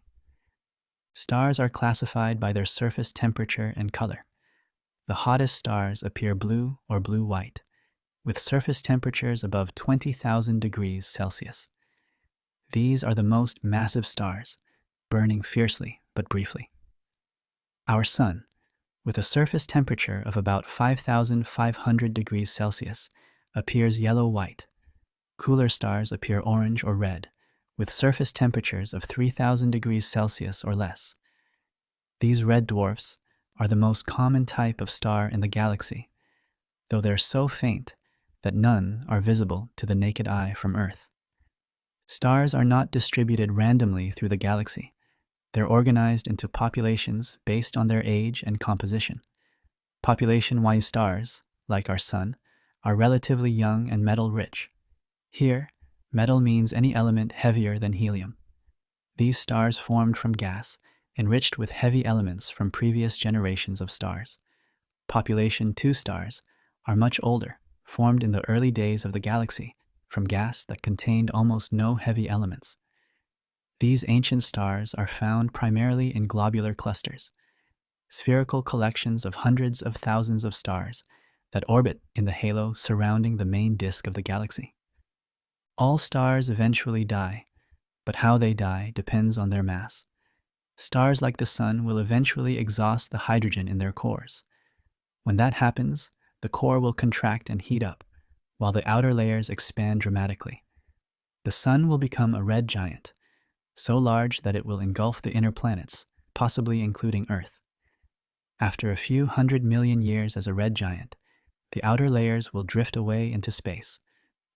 Stars are classified by their surface temperature and color. The hottest stars appear blue or blue-white, with surface temperatures above 20,000 degrees Celsius. These are the most massive stars, burning fiercely but briefly. Our Sun, with a surface temperature of about 5,500 degrees Celsius, appears yellow-white. Cooler stars appear orange or red, with surface temperatures of 3,000 degrees Celsius or less. These red dwarfs are the most common type of star in the galaxy, though they're so faint that none are visible to the naked eye from Earth. Stars are not distributed randomly through the galaxy. They're organized into populations based on their age and composition. Population-wise stars, like our Sun, are relatively young and metal-rich. Here, metal means any element heavier than helium. These stars formed from gas, enriched with heavy elements from previous generations of stars. Population 2 stars are much older, formed in the early days of the galaxy, from gas that contained almost no heavy elements. These ancient stars are found primarily in globular clusters, spherical collections of hundreds of thousands of stars that orbit in the halo surrounding the main disk of the galaxy. All stars eventually die, but how they die depends on their mass. Stars like the Sun will eventually exhaust the hydrogen in their cores. When that happens, the core will contract and heat up, while the outer layers expand dramatically. The Sun will become a red giant, so large that it will engulf the inner planets, possibly including Earth. After a few 100 million years as a red giant, the outer layers will drift away into space,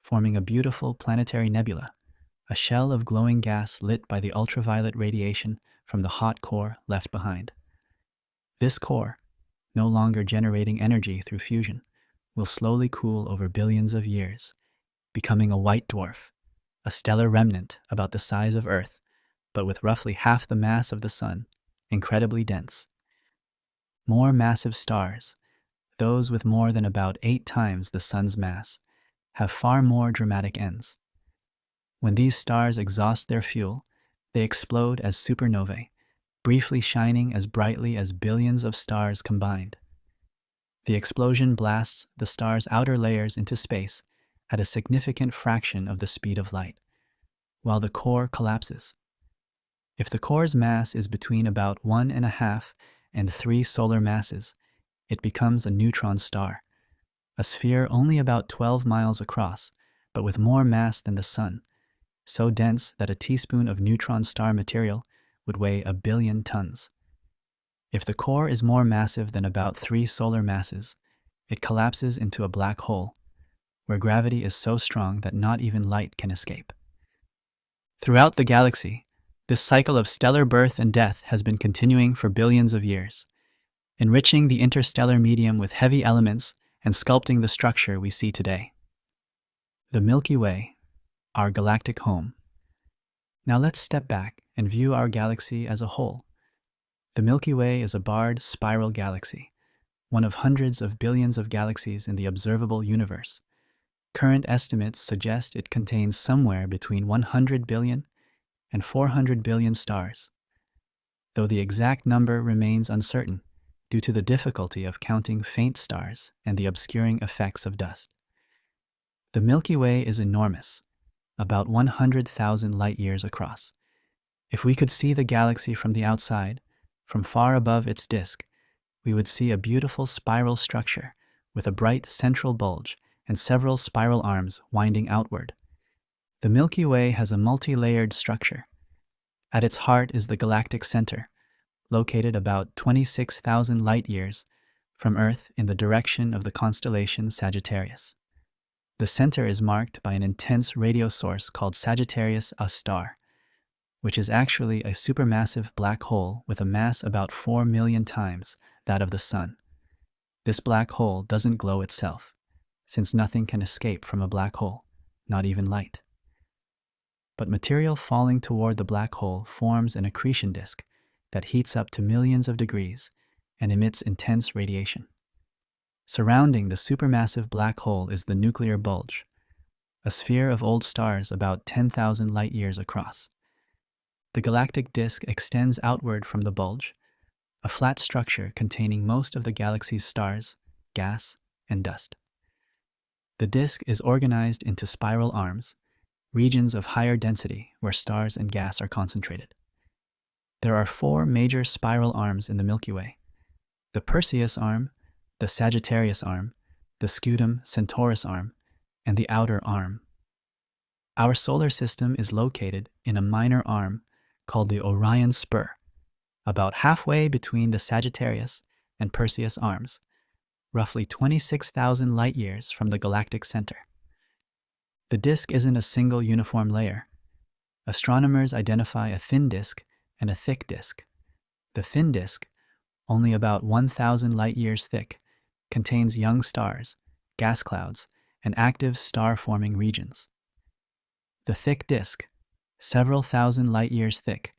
forming a beautiful planetary nebula, a shell of glowing gas lit by the ultraviolet radiation from the hot core left behind. This core, no longer generating energy through fusion, will slowly cool over billions of years, becoming a white dwarf, a stellar remnant about the size of Earth, but with roughly half the mass of the Sun, incredibly dense. More massive stars, those with more than about 8 times the Sun's mass, have far more dramatic ends. When these stars exhaust their fuel, they explode as supernovae, briefly shining as brightly as billions of stars combined. The explosion blasts the star's outer layers into space at a significant fraction of the speed of light, while the core collapses. If the core's mass is between about 1.5 and 3 solar masses, it becomes a neutron star, a sphere only about 12 miles across, but with more mass than the Sun, so dense that a teaspoon of neutron star material would weigh 1 billion tons. If the core is more massive than about 3 solar masses, it collapses into a black hole, where gravity is so strong that not even light can escape. Throughout the galaxy, this cycle of stellar birth and death has been continuing for billions of years, enriching the interstellar medium with heavy elements and sculpting the structure we see today. The Milky Way, our galactic home. Now let's step back and view our galaxy as a whole. The Milky Way is a barred spiral galaxy, one of hundreds of billions of galaxies in the observable universe. Current estimates suggest it contains somewhere between 100 billion and 400 billion stars, though the exact number remains uncertain due to the difficulty of counting faint stars and the obscuring effects of dust. The Milky Way is enormous, about 100,000 light-years across. If we could see the galaxy from the outside, from far above its disk, we would see a beautiful spiral structure with a bright central bulge and several spiral arms winding outward. The Milky Way has a multi-layered structure. At its heart is the galactic center, located about 26,000 light-years from Earth in the direction of the constellation Sagittarius. The center is marked by an intense radio source called Sagittarius A star, which is actually a supermassive black hole with a mass about 4 million times that of the Sun. This black hole doesn't glow itself, since nothing can escape from a black hole, not even light. But material falling toward the black hole forms an accretion disk that heats up to millions of degrees and emits intense radiation. Surrounding the supermassive black hole is the nuclear bulge, a sphere of old stars about 10,000 light-years across. The galactic disk extends outward from the bulge, a flat structure containing most of the galaxy's stars, gas, and dust. The disk is organized into spiral arms, regions of higher density where stars and gas are concentrated. There are 4 major spiral arms in the Milky Way: the Perseus arm, the Sagittarius arm, the Scutum-Centaurus arm, and the outer arm. Our solar system is located in a minor arm called the Orion Spur, about halfway between the Sagittarius and Perseus arms, roughly 26,000 light-years from the galactic center. The disk isn't a single uniform layer. Astronomers identify a thin disk and a thick disk. The thin disk, only about 1,000 light-years thick, contains young stars, gas clouds, and active star-forming regions. The thick disk, several thousand light-years thick,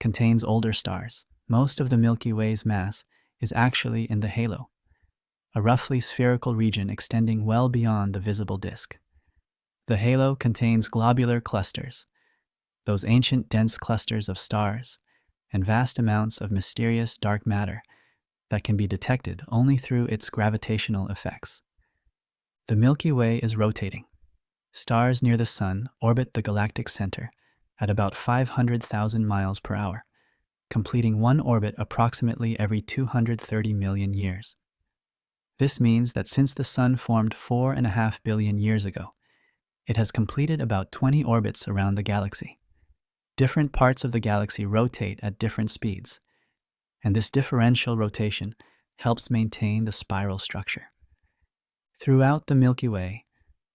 contains older stars. Most of the Milky Way's mass is actually in the halo, a roughly spherical region extending well beyond the visible disk. The halo contains globular clusters, those ancient dense clusters of stars, and vast amounts of mysterious dark matter that can be detected only through its gravitational effects. The Milky Way is rotating. Stars near the Sun orbit the galactic center at about 500,000 miles per hour, completing one orbit approximately every 230 million years. This means that since the Sun formed 4.5 billion years ago, it has completed about 20 orbits around the galaxy. Different parts of the galaxy rotate at different speeds, and this differential rotation helps maintain the spiral structure. Throughout the Milky Way,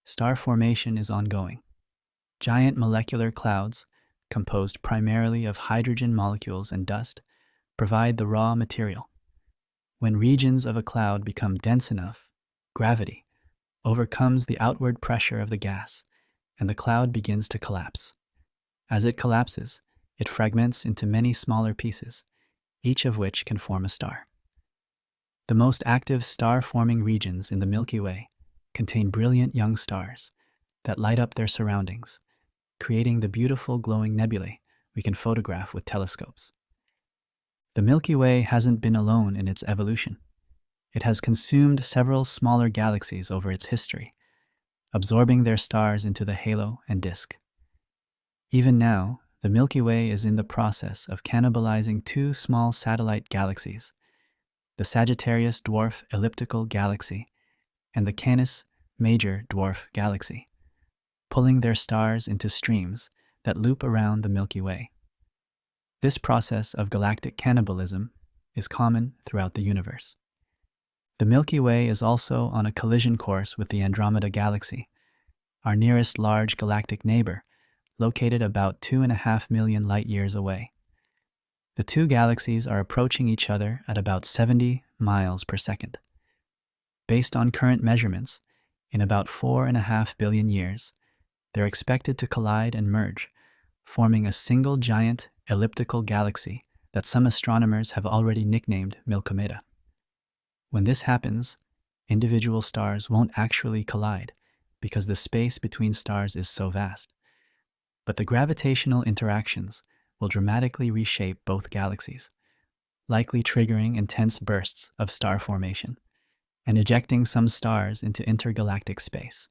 star formation is ongoing. Giant molecular clouds, composed primarily of hydrogen molecules and dust, provide the raw material. When regions of a cloud become dense enough, gravity overcomes the outward pressure of the gas, and the cloud begins to collapse. As it collapses, it fragments into many smaller pieces, each of which can form a star. The most active star-forming regions in the Milky Way contain brilliant young stars that light up their surroundings, creating the beautiful glowing nebulae we can photograph with telescopes. The Milky Way hasn't been alone in its evolution. It has consumed several smaller galaxies over its history, absorbing their stars into the halo and disk. Even now, the Milky Way is in the process of cannibalizing 2 small satellite galaxies, the Sagittarius Dwarf Elliptical Galaxy and the Canis Major Dwarf Galaxy, pulling their stars into streams that loop around the Milky Way. This process of galactic cannibalism is common throughout the universe. The Milky Way is also on a collision course with the Andromeda Galaxy, our nearest large galactic neighbor, located about 2.5 million light-years away. The 2 galaxies are approaching each other at about 70 miles per second. Based on current measurements, in about 4.5 billion years, they're expected to collide and merge, forming a single giant elliptical galaxy that some astronomers have already nicknamed Milkomeda. When this happens, individual stars won't actually collide because the space between stars is so vast. But the gravitational interactions will dramatically reshape both galaxies, likely triggering intense bursts of star formation and ejecting some stars into intergalactic space.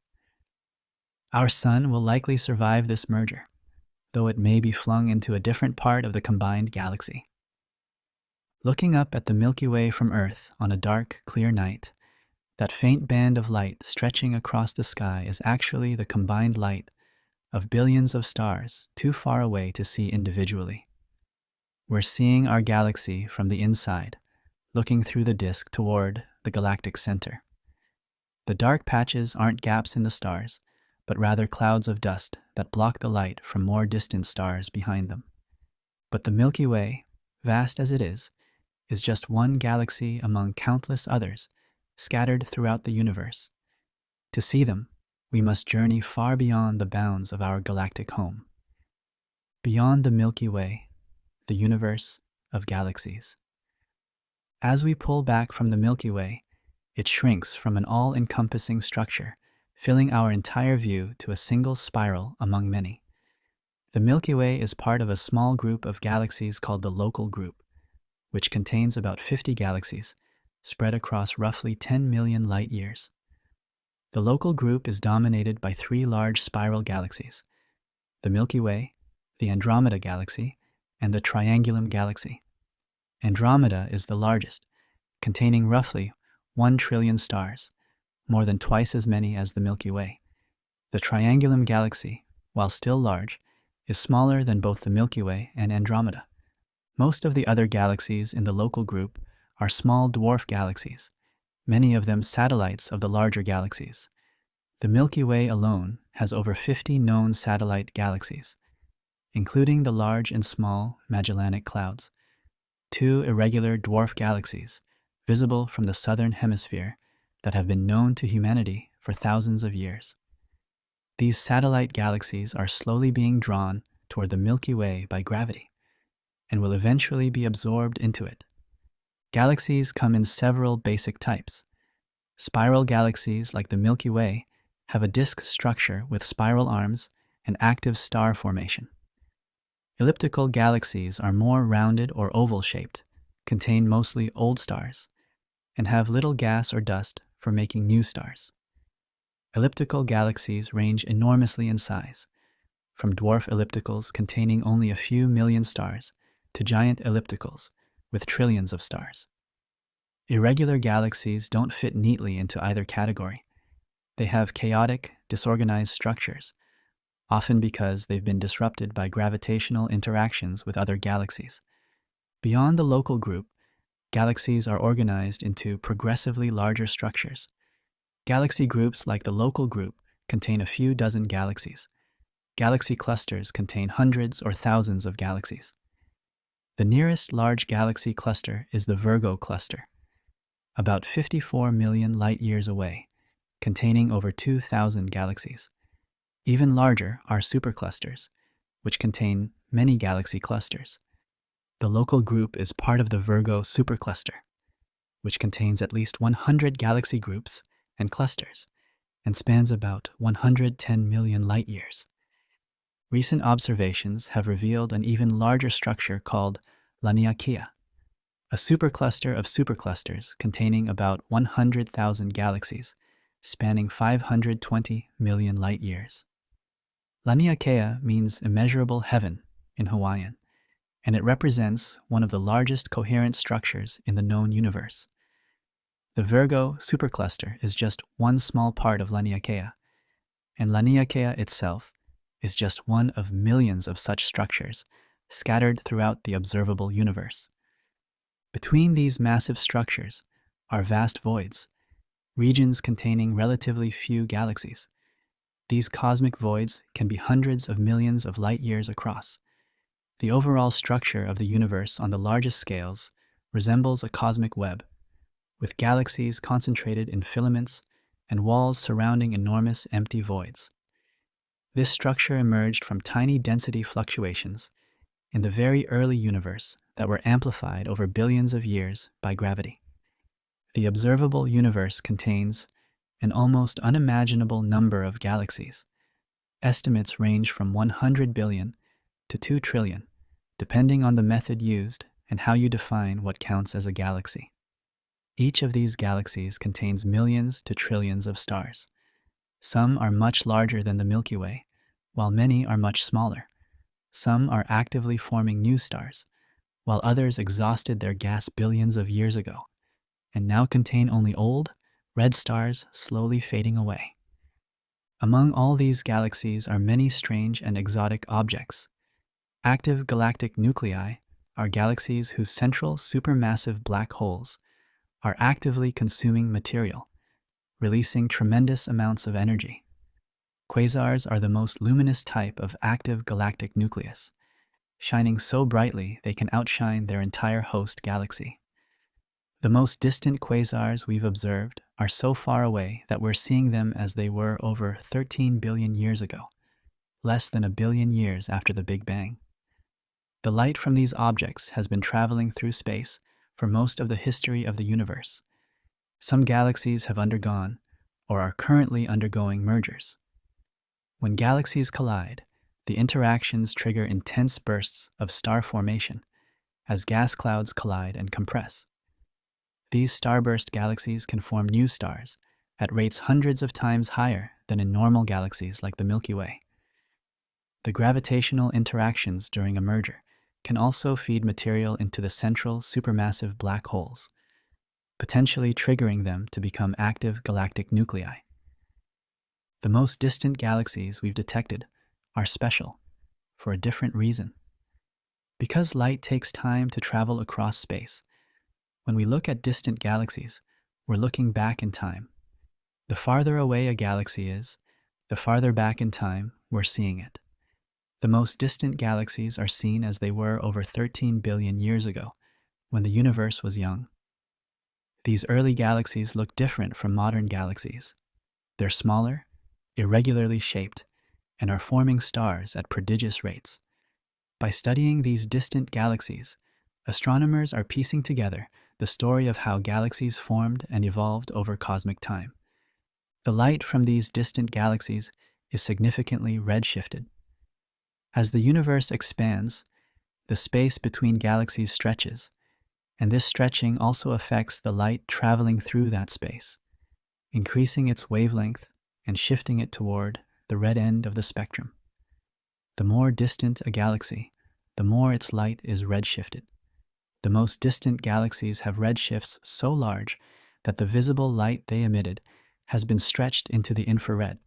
Our Sun will likely survive this merger, though it may be flung into a different part of the combined galaxy. Looking up at the Milky Way from Earth on a dark, clear night, that faint band of light stretching across the sky is actually the combined light of billions of stars too far away to see individually. We're seeing our galaxy from the inside, looking through the disk toward the galactic center. The dark patches aren't gaps in the stars, but rather clouds of dust that block the light from more distant stars behind them. But the Milky Way, vast as it is just one galaxy among countless others scattered throughout the universe. To see them, we must journey far beyond the bounds of our galactic home. Beyond the Milky Way, the universe of galaxies. As we pull back from the Milky Way, it shrinks from an all-encompassing structure, filling our entire view to a single spiral among many. The Milky Way is part of a small group of galaxies called the Local Group, which contains about 50 galaxies, spread across roughly 10 million light-years. The Local Group is dominated by three large spiral galaxies: the Milky Way, the Andromeda Galaxy, and the Triangulum Galaxy. Andromeda is the largest, containing roughly 1 trillion stars, more than twice as many as the Milky Way. The Triangulum Galaxy, while still large, is smaller than both the Milky Way and Andromeda. Most of the other galaxies in the Local Group are small dwarf galaxies, many of them satellites of the larger galaxies. The Milky Way alone has over 50 known satellite galaxies, including the large and small Magellanic Clouds, two irregular dwarf galaxies visible from the southern hemisphere that have been known to humanity for thousands of years. These satellite galaxies are slowly being drawn toward the Milky Way by gravity, and will eventually be absorbed into it. Galaxies come in several basic types. Spiral galaxies like the Milky Way have a disk structure with spiral arms and active star formation. Elliptical galaxies are more rounded or oval-shaped, contain mostly old stars, and have little gas or dust for making new stars. Elliptical galaxies range enormously in size, from dwarf ellipticals containing only a few million stars to giant ellipticals with trillions of stars. Irregular galaxies don't fit neatly into either category. They have chaotic, disorganized structures, often because they've been disrupted by gravitational interactions with other galaxies. Beyond the Local Group, galaxies are organized into progressively larger structures. Galaxy groups like the Local Group contain a few dozen galaxies. Galaxy clusters contain hundreds or thousands of galaxies. The nearest large galaxy cluster is the Virgo cluster, about 54 million light-years away, containing over 2,000 galaxies. Even larger are superclusters, which contain many galaxy clusters. The Local Group is part of the Virgo supercluster, which contains at least 100 galaxy groups and clusters, and spans about 110 million light-years. Recent observations have revealed an even larger structure called Laniakea, a supercluster of superclusters containing about 100,000 galaxies, spanning 520 million light-years. Laniakea means immeasurable heaven in Hawaiian, and it represents one of the largest coherent structures in the known universe. The Virgo supercluster is just one small part of Laniakea, and Laniakea itself is just one of millions of such structures scattered throughout the observable universe. Between these massive structures are vast voids, regions containing relatively few galaxies. These cosmic voids can be hundreds of millions of light-years across. The overall structure of the universe on the largest scales resembles a cosmic web, with galaxies concentrated in filaments and walls surrounding enormous empty voids. This structure emerged from tiny density fluctuations in the very early universe that were amplified over billions of years by gravity. The observable universe contains an almost unimaginable number of galaxies. Estimates range from 100 billion to 2 trillion, depending on the method used and how you define what counts as a galaxy. Each of these galaxies contains millions to trillions of stars. Some are much larger than the Milky Way, while many are much smaller. Some are actively forming new stars, while others exhausted their gas billions of years ago, and now contain only old, red stars slowly fading away. Among all these galaxies are many strange and exotic objects. Active galactic nuclei are galaxies whose central supermassive black holes are actively consuming material, releasing tremendous amounts of energy. Quasars are the most luminous type of active galactic nucleus. shining so brightly they can outshine their entire host galaxy. The most distant quasars we've observed are so far away that we're seeing them as they were over 13 billion years ago, less than a billion years after the Big Bang. The light from these objects has been traveling through space for most of the history of the universe. Some galaxies have undergone, or are currently undergoing, mergers. When galaxies collide, the interactions trigger intense bursts of star formation as gas clouds collide and compress. These starburst galaxies can form new stars at rates hundreds of times higher than in normal galaxies like the Milky Way. The gravitational interactions during a merger can also feed material into the central supermassive black holes, potentially triggering them to become active galactic nuclei. The most distant galaxies we've detected are special for a different reason. Because light takes time to travel across space, when we look at distant galaxies, we're looking back in time. The farther away a galaxy is, the farther back in time we're seeing it. The most distant galaxies are seen as they were over 13 billion years ago, when the universe was young. These early galaxies look different from modern galaxies. They're smaller, irregularly shaped, and are forming stars at prodigious rates. By studying these distant galaxies, astronomers are piecing together the story of how galaxies formed and evolved over cosmic time. The light from these distant galaxies is significantly redshifted. As the universe expands, the space between galaxies stretches, and this stretching also affects the light traveling through that space, increasing its wavelength and shifting it toward the red end of the spectrum. The more distant a galaxy, the more its light is redshifted. The most distant galaxies have redshifts so large that the visible light they emitted has been stretched into the infrared,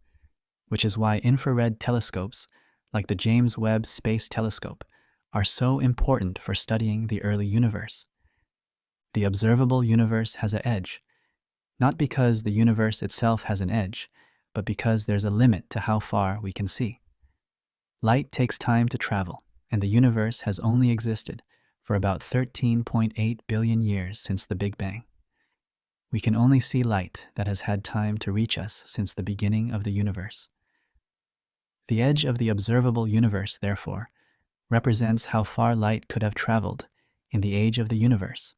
which is why infrared telescopes, like the James Webb Space Telescope, are so important for studying the early universe. The observable universe has an edge, not because the universe itself has an edge, but because there's a limit to how far we can see. Light takes time to travel, and the universe has only existed for about 13.8 billion years since the Big Bang. We can only see light that has had time to reach us since the beginning of the universe. The edge of the observable universe, therefore, represents how far light could have traveled in the age of the universe.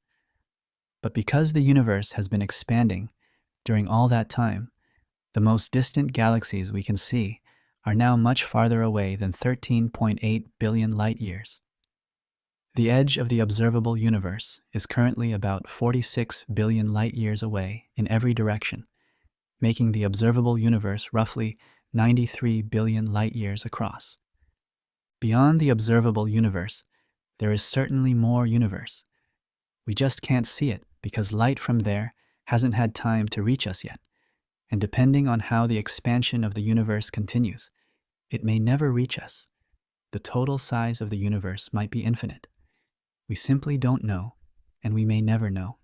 But because the universe has been expanding during all that time, the most distant galaxies we can see are now much farther away than 13.8 billion light years. The edge of the observable universe is currently about 46 billion light years away in every direction, making the observable universe roughly 93 billion light years across. Beyond the observable universe, there is certainly more universe. We just can't see it because light from there hasn't had time to reach us yet, and depending on how the expansion of the universe continues, it may never reach us. The total size of the universe might be infinite. We simply don't know, and we may never know.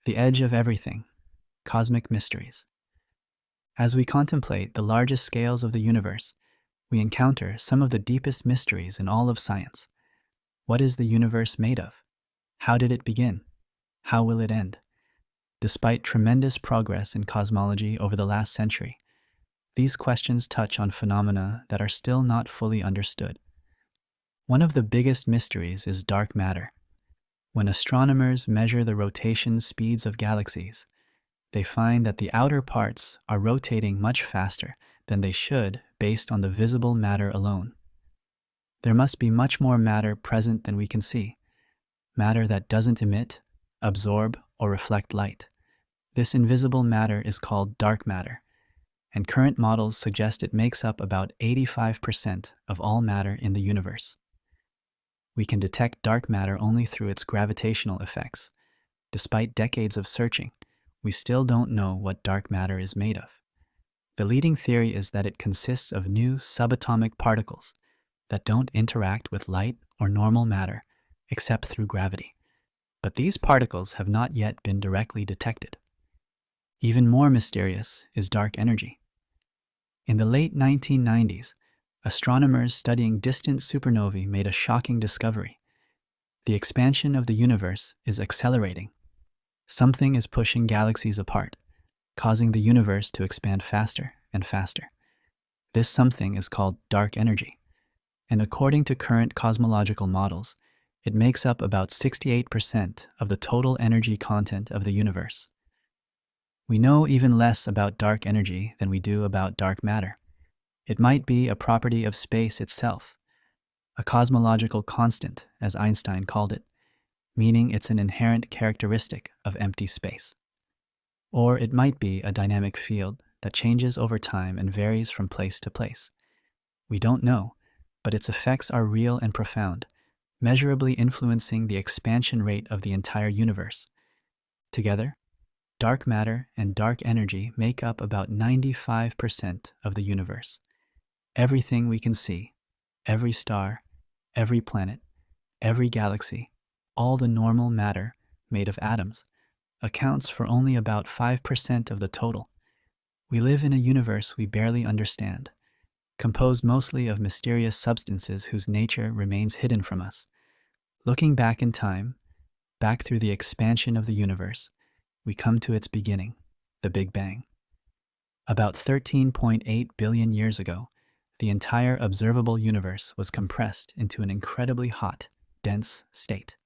The edge of everything, cosmic mysteries. As we contemplate the largest scales of the universe, we encounter some of the deepest mysteries in all of science. What is the universe made of? How did it begin? How will it end? Despite tremendous progress in cosmology over the last century, these questions touch on phenomena that are still not fully understood. One of the biggest mysteries is dark matter. When astronomers measure the rotation speeds of galaxies, they find that the outer parts are rotating much faster than they should based on the visible matter alone. There must be much more matter present than we can see, matter that doesn't emit, absorb, or reflect light. This invisible matter is called dark matter, and current models suggest it makes up about 85% of all matter in the universe. We can detect dark matter only through its gravitational effects. Despite decades of searching, we still don't know what dark matter is made of. The leading theory is that it consists of new subatomic particles that don't interact with light or normal matter except through gravity. But these particles have not yet been directly detected. Even more mysterious is dark energy. In the late 1990s, astronomers studying distant supernovae made a shocking discovery. The expansion of the universe is accelerating. Something is pushing galaxies apart, causing the universe to expand faster and faster. This something is called dark energy, and according to current cosmological models, it makes up about 68% of the total energy content of the universe. We know even less about dark energy than we do about dark matter. It might be a property of space itself, a cosmological constant, as Einstein called it, meaning it's an inherent characteristic of empty space. Or it might be a dynamic field that changes over time and varies from place to place. We don't know, but its effects are real and profound, measurably influencing the expansion rate of the entire universe. Together, dark matter and dark energy make up about 95% of the universe. Everything we can see, every star, every planet, every galaxy, all the normal matter made of atoms, accounts for only about 5% of the total. We live in a universe we barely understand, composed mostly of mysterious substances whose nature remains hidden from us. Looking back in time, back through the expansion of the universe, we come to its beginning, the Big Bang. About 13.8 billion years ago, the entire observable universe was compressed into an incredibly hot, dense state.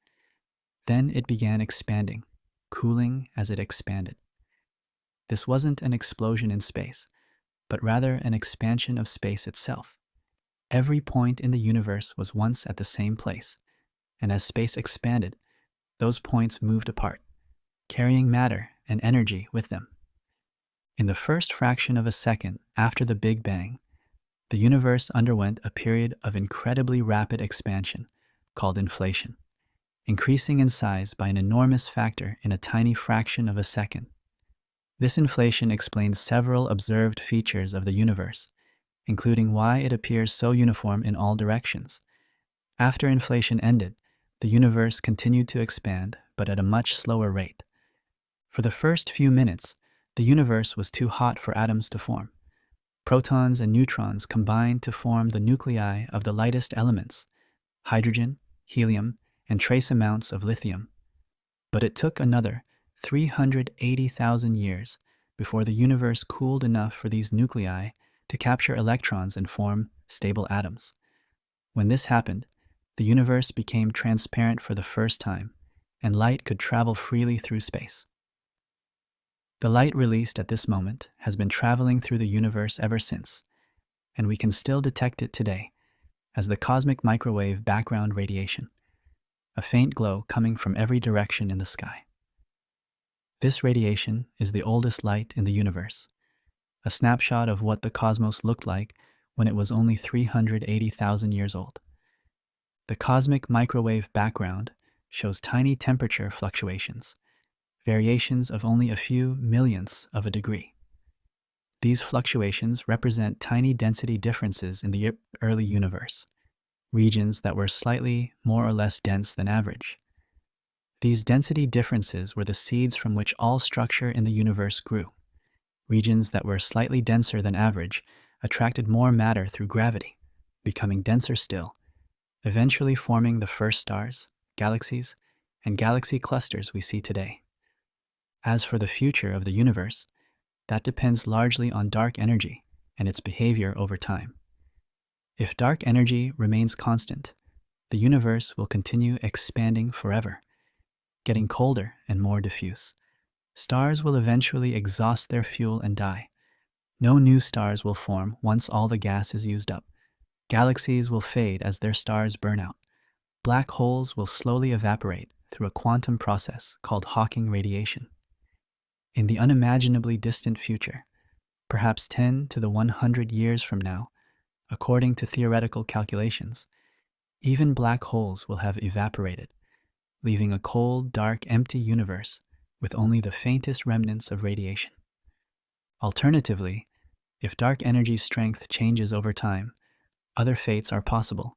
Then it began expanding, cooling as it expanded. This wasn't an explosion in space, but rather an expansion of space itself. Every point in the universe was once at the same place, and as space expanded, those points moved apart, carrying matter and energy with them. In the first fraction of a second after the Big Bang, the universe underwent a period of incredibly rapid expansion called inflation, increasing in size by an enormous factor in a tiny fraction of a second. This inflation explains several observed features of the universe, including why it appears so uniform in all directions. After inflation ended, the universe continued to expand, but at a much slower rate. For the first few minutes, the universe was too hot for atoms to form. Protons and neutrons combined to form the nuclei of the lightest elements, hydrogen, helium, and trace amounts of lithium. But it took another 380,000 years before the universe cooled enough for these nuclei to capture electrons and form stable atoms. When this happened, the universe became transparent for the first time, and light could travel freely through space. The light released at this moment has been traveling through the universe ever since, and we can still detect it today as the cosmic microwave background radiation, a faint glow coming from every direction in the sky. This radiation is the oldest light in the universe, a snapshot of what the cosmos looked like when it was only 380,000 years old. The cosmic microwave background shows tiny temperature fluctuations, variations of only a few millionths of a degree. These fluctuations represent tiny density differences in the early universe, regions that were slightly more or less dense than average. These density differences were the seeds from which all structure in the universe grew. Regions that were slightly denser than average attracted more matter through gravity, becoming denser still, eventually forming the first stars, galaxies, and galaxy clusters we see today. As for the future of the universe, that depends largely on dark energy and its behavior over time. If dark energy remains constant, the universe will continue expanding forever, getting colder and more diffuse. Stars will eventually exhaust their fuel and die. No new stars will form once all the gas is used up. Galaxies will fade as their stars burn out. Black holes will slowly evaporate through a quantum process called Hawking radiation. In the unimaginably distant future, perhaps 10 to the 100 years from now, according to theoretical calculations, even black holes will have evaporated, leaving a cold, dark, empty universe with only the faintest remnants of radiation. Alternatively, if dark energy strength changes over time, other fates are possible,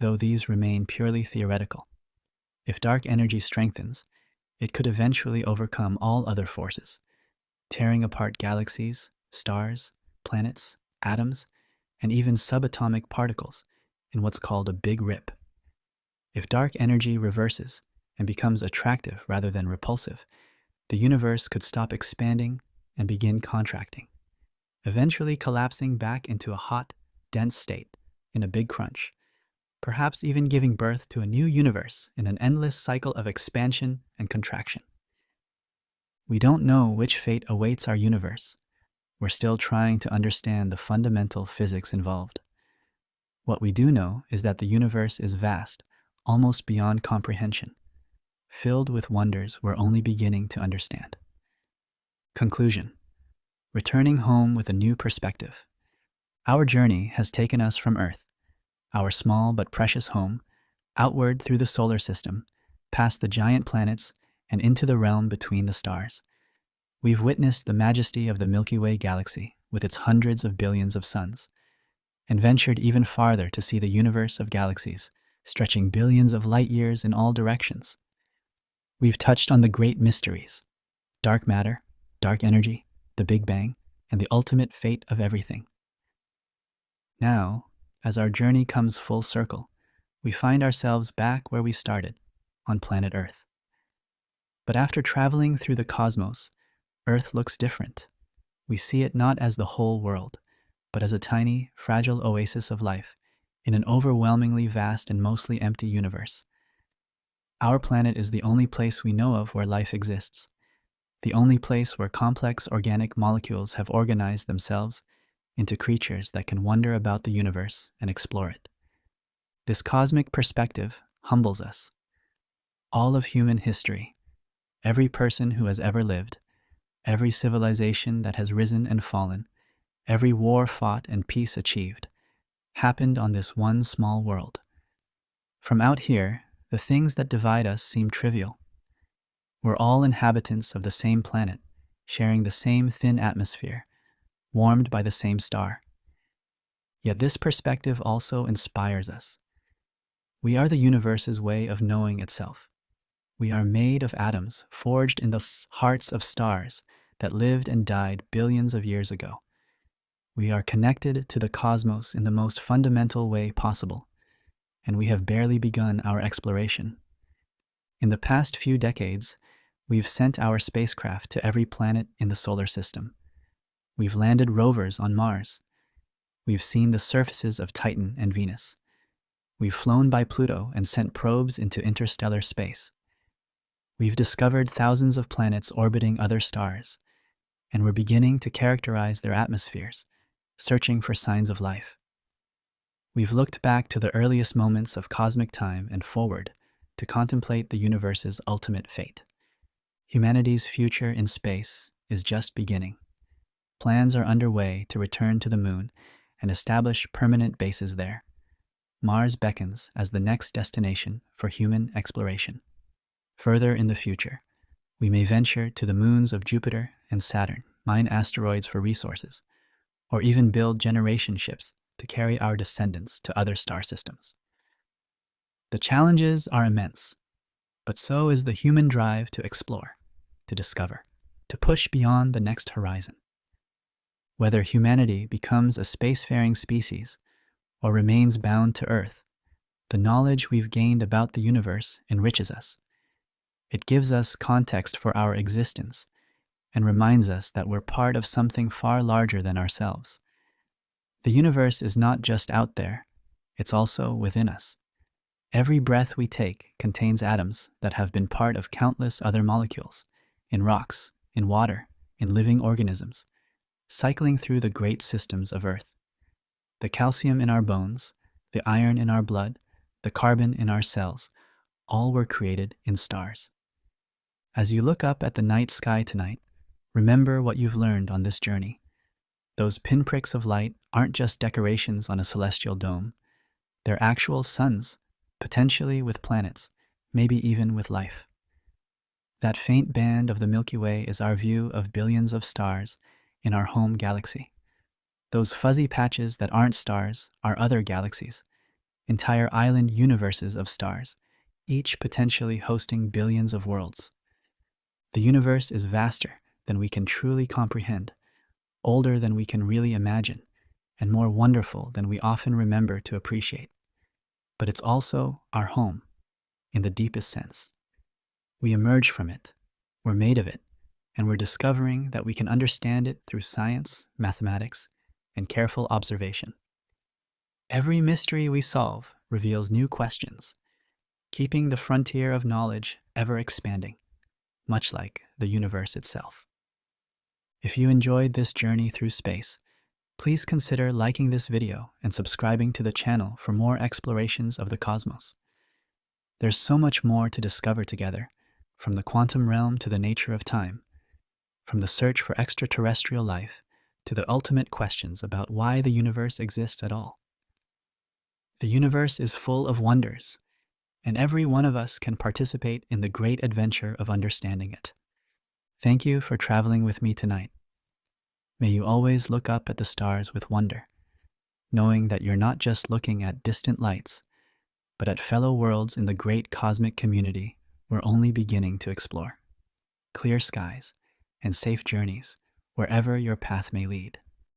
though these remain purely theoretical. If dark energy strengthens, it could eventually overcome all other forces, tearing apart galaxies, stars, planets, atoms, and even subatomic particles in what's called a big rip. If dark energy reverses and becomes attractive rather than repulsive, the universe could stop expanding and begin contracting, eventually collapsing back into a hot, dense state in a big crunch, perhaps even giving birth to a new universe in an endless cycle of expansion and contraction. We don't know which fate awaits our universe. We're still trying to understand the fundamental physics involved. What we do know is that the universe is vast, almost beyond comprehension, filled with wonders we're only beginning to understand. Conclusion: returning home with a new perspective. Our journey has taken us from Earth, our small but precious home, outward through the solar system, past the giant planets, and into the realm between the stars. We've witnessed the majesty of the Milky Way galaxy with its hundreds of billions of suns, and ventured even farther to see the universe of galaxies, stretching billions of light years in all directions. We've touched on the great mysteries: dark matter, dark energy, the Big Bang, and the ultimate fate of everything. Now, as our journey comes full circle, we find ourselves back where we started, on planet Earth. But after traveling through the cosmos, Earth looks different. We see it not as the whole world, but as a tiny, fragile oasis of life in an overwhelmingly vast and mostly empty universe. Our planet is the only place we know of where life exists, the only place where complex organic molecules have organized themselves into creatures that can wonder about the universe and explore it. This cosmic perspective humbles us. All of human history, every person who has ever lived, every civilization that has risen and fallen, every war fought and peace achieved, happened on this one small world. From out here, the things that divide us seem trivial. We're all inhabitants of the same planet, sharing the same thin atmosphere, warmed by the same star. Yet this perspective also inspires us. We are the universe's way of knowing itself. We are made of atoms forged in the hearts of stars that lived and died billions of years ago. We are connected to the cosmos in the most fundamental way possible, and we have barely begun our exploration. In the past few decades, we've sent our spacecraft to every planet in the solar system. We've landed rovers on Mars. We've seen the surfaces of Titan and Venus. We've flown by Pluto and sent probes into interstellar space. We've discovered thousands of planets orbiting other stars, and we're beginning to characterize their atmospheres, searching for signs of life. We've looked back to the earliest moments of cosmic time and forward to contemplate the universe's ultimate fate. Humanity's future in space is just beginning. Plans are underway to return to the moon and establish permanent bases there. Mars beckons as the next destination for human exploration. Further in the future, we may venture to the moons of Jupiter and Saturn, mine asteroids for resources, or even build generation ships to carry our descendants to other star systems. The challenges are immense, but so is the human drive to explore, to discover, to push beyond the next horizon. Whether humanity becomes a spacefaring species or remains bound to Earth, the knowledge we've gained about the universe enriches us. It gives us context for our existence and reminds us that we're part of something far larger than ourselves. The universe is not just out there, it's also within us. Every breath we take contains atoms that have been part of countless other molecules, in rocks, in water, in living organisms, cycling through the great systems of Earth. The calcium in our bones, the iron in our blood, the carbon in our cells, all were created in stars. As you look up at the night sky tonight, remember what you've learned on this journey. Those pinpricks of light aren't just decorations on a celestial dome. They're actual suns, potentially with planets, maybe even with life. That faint band of the Milky Way is our view of billions of stars in our home galaxy. Those fuzzy patches that aren't stars are other galaxies, entire island universes of stars, each potentially hosting billions of worlds. The universe is vaster than we can truly comprehend, older than we can really imagine, and more wonderful than we often remember to appreciate. But it's also our home, in the deepest sense. We emerge from it, we're made of it, and we're discovering that we can understand it through science, mathematics, and careful observation. Every mystery we solve reveals new questions, keeping the frontier of knowledge ever expanding, much like the universe itself. If you enjoyed this journey through space, please consider liking this video and subscribing to the channel for more explorations of the cosmos. There's so much more to discover together, from the quantum realm to the nature of time, from the search for extraterrestrial life to the ultimate questions about why the universe exists at all. The universe is full of wonders, and every one of us can participate in the great adventure of understanding it. Thank you for traveling with me tonight. May you always look up at the stars with wonder, knowing that you're not just looking at distant lights, but at fellow worlds in the great cosmic community we're only beginning to explore. Clear skies and safe journeys wherever your path may lead.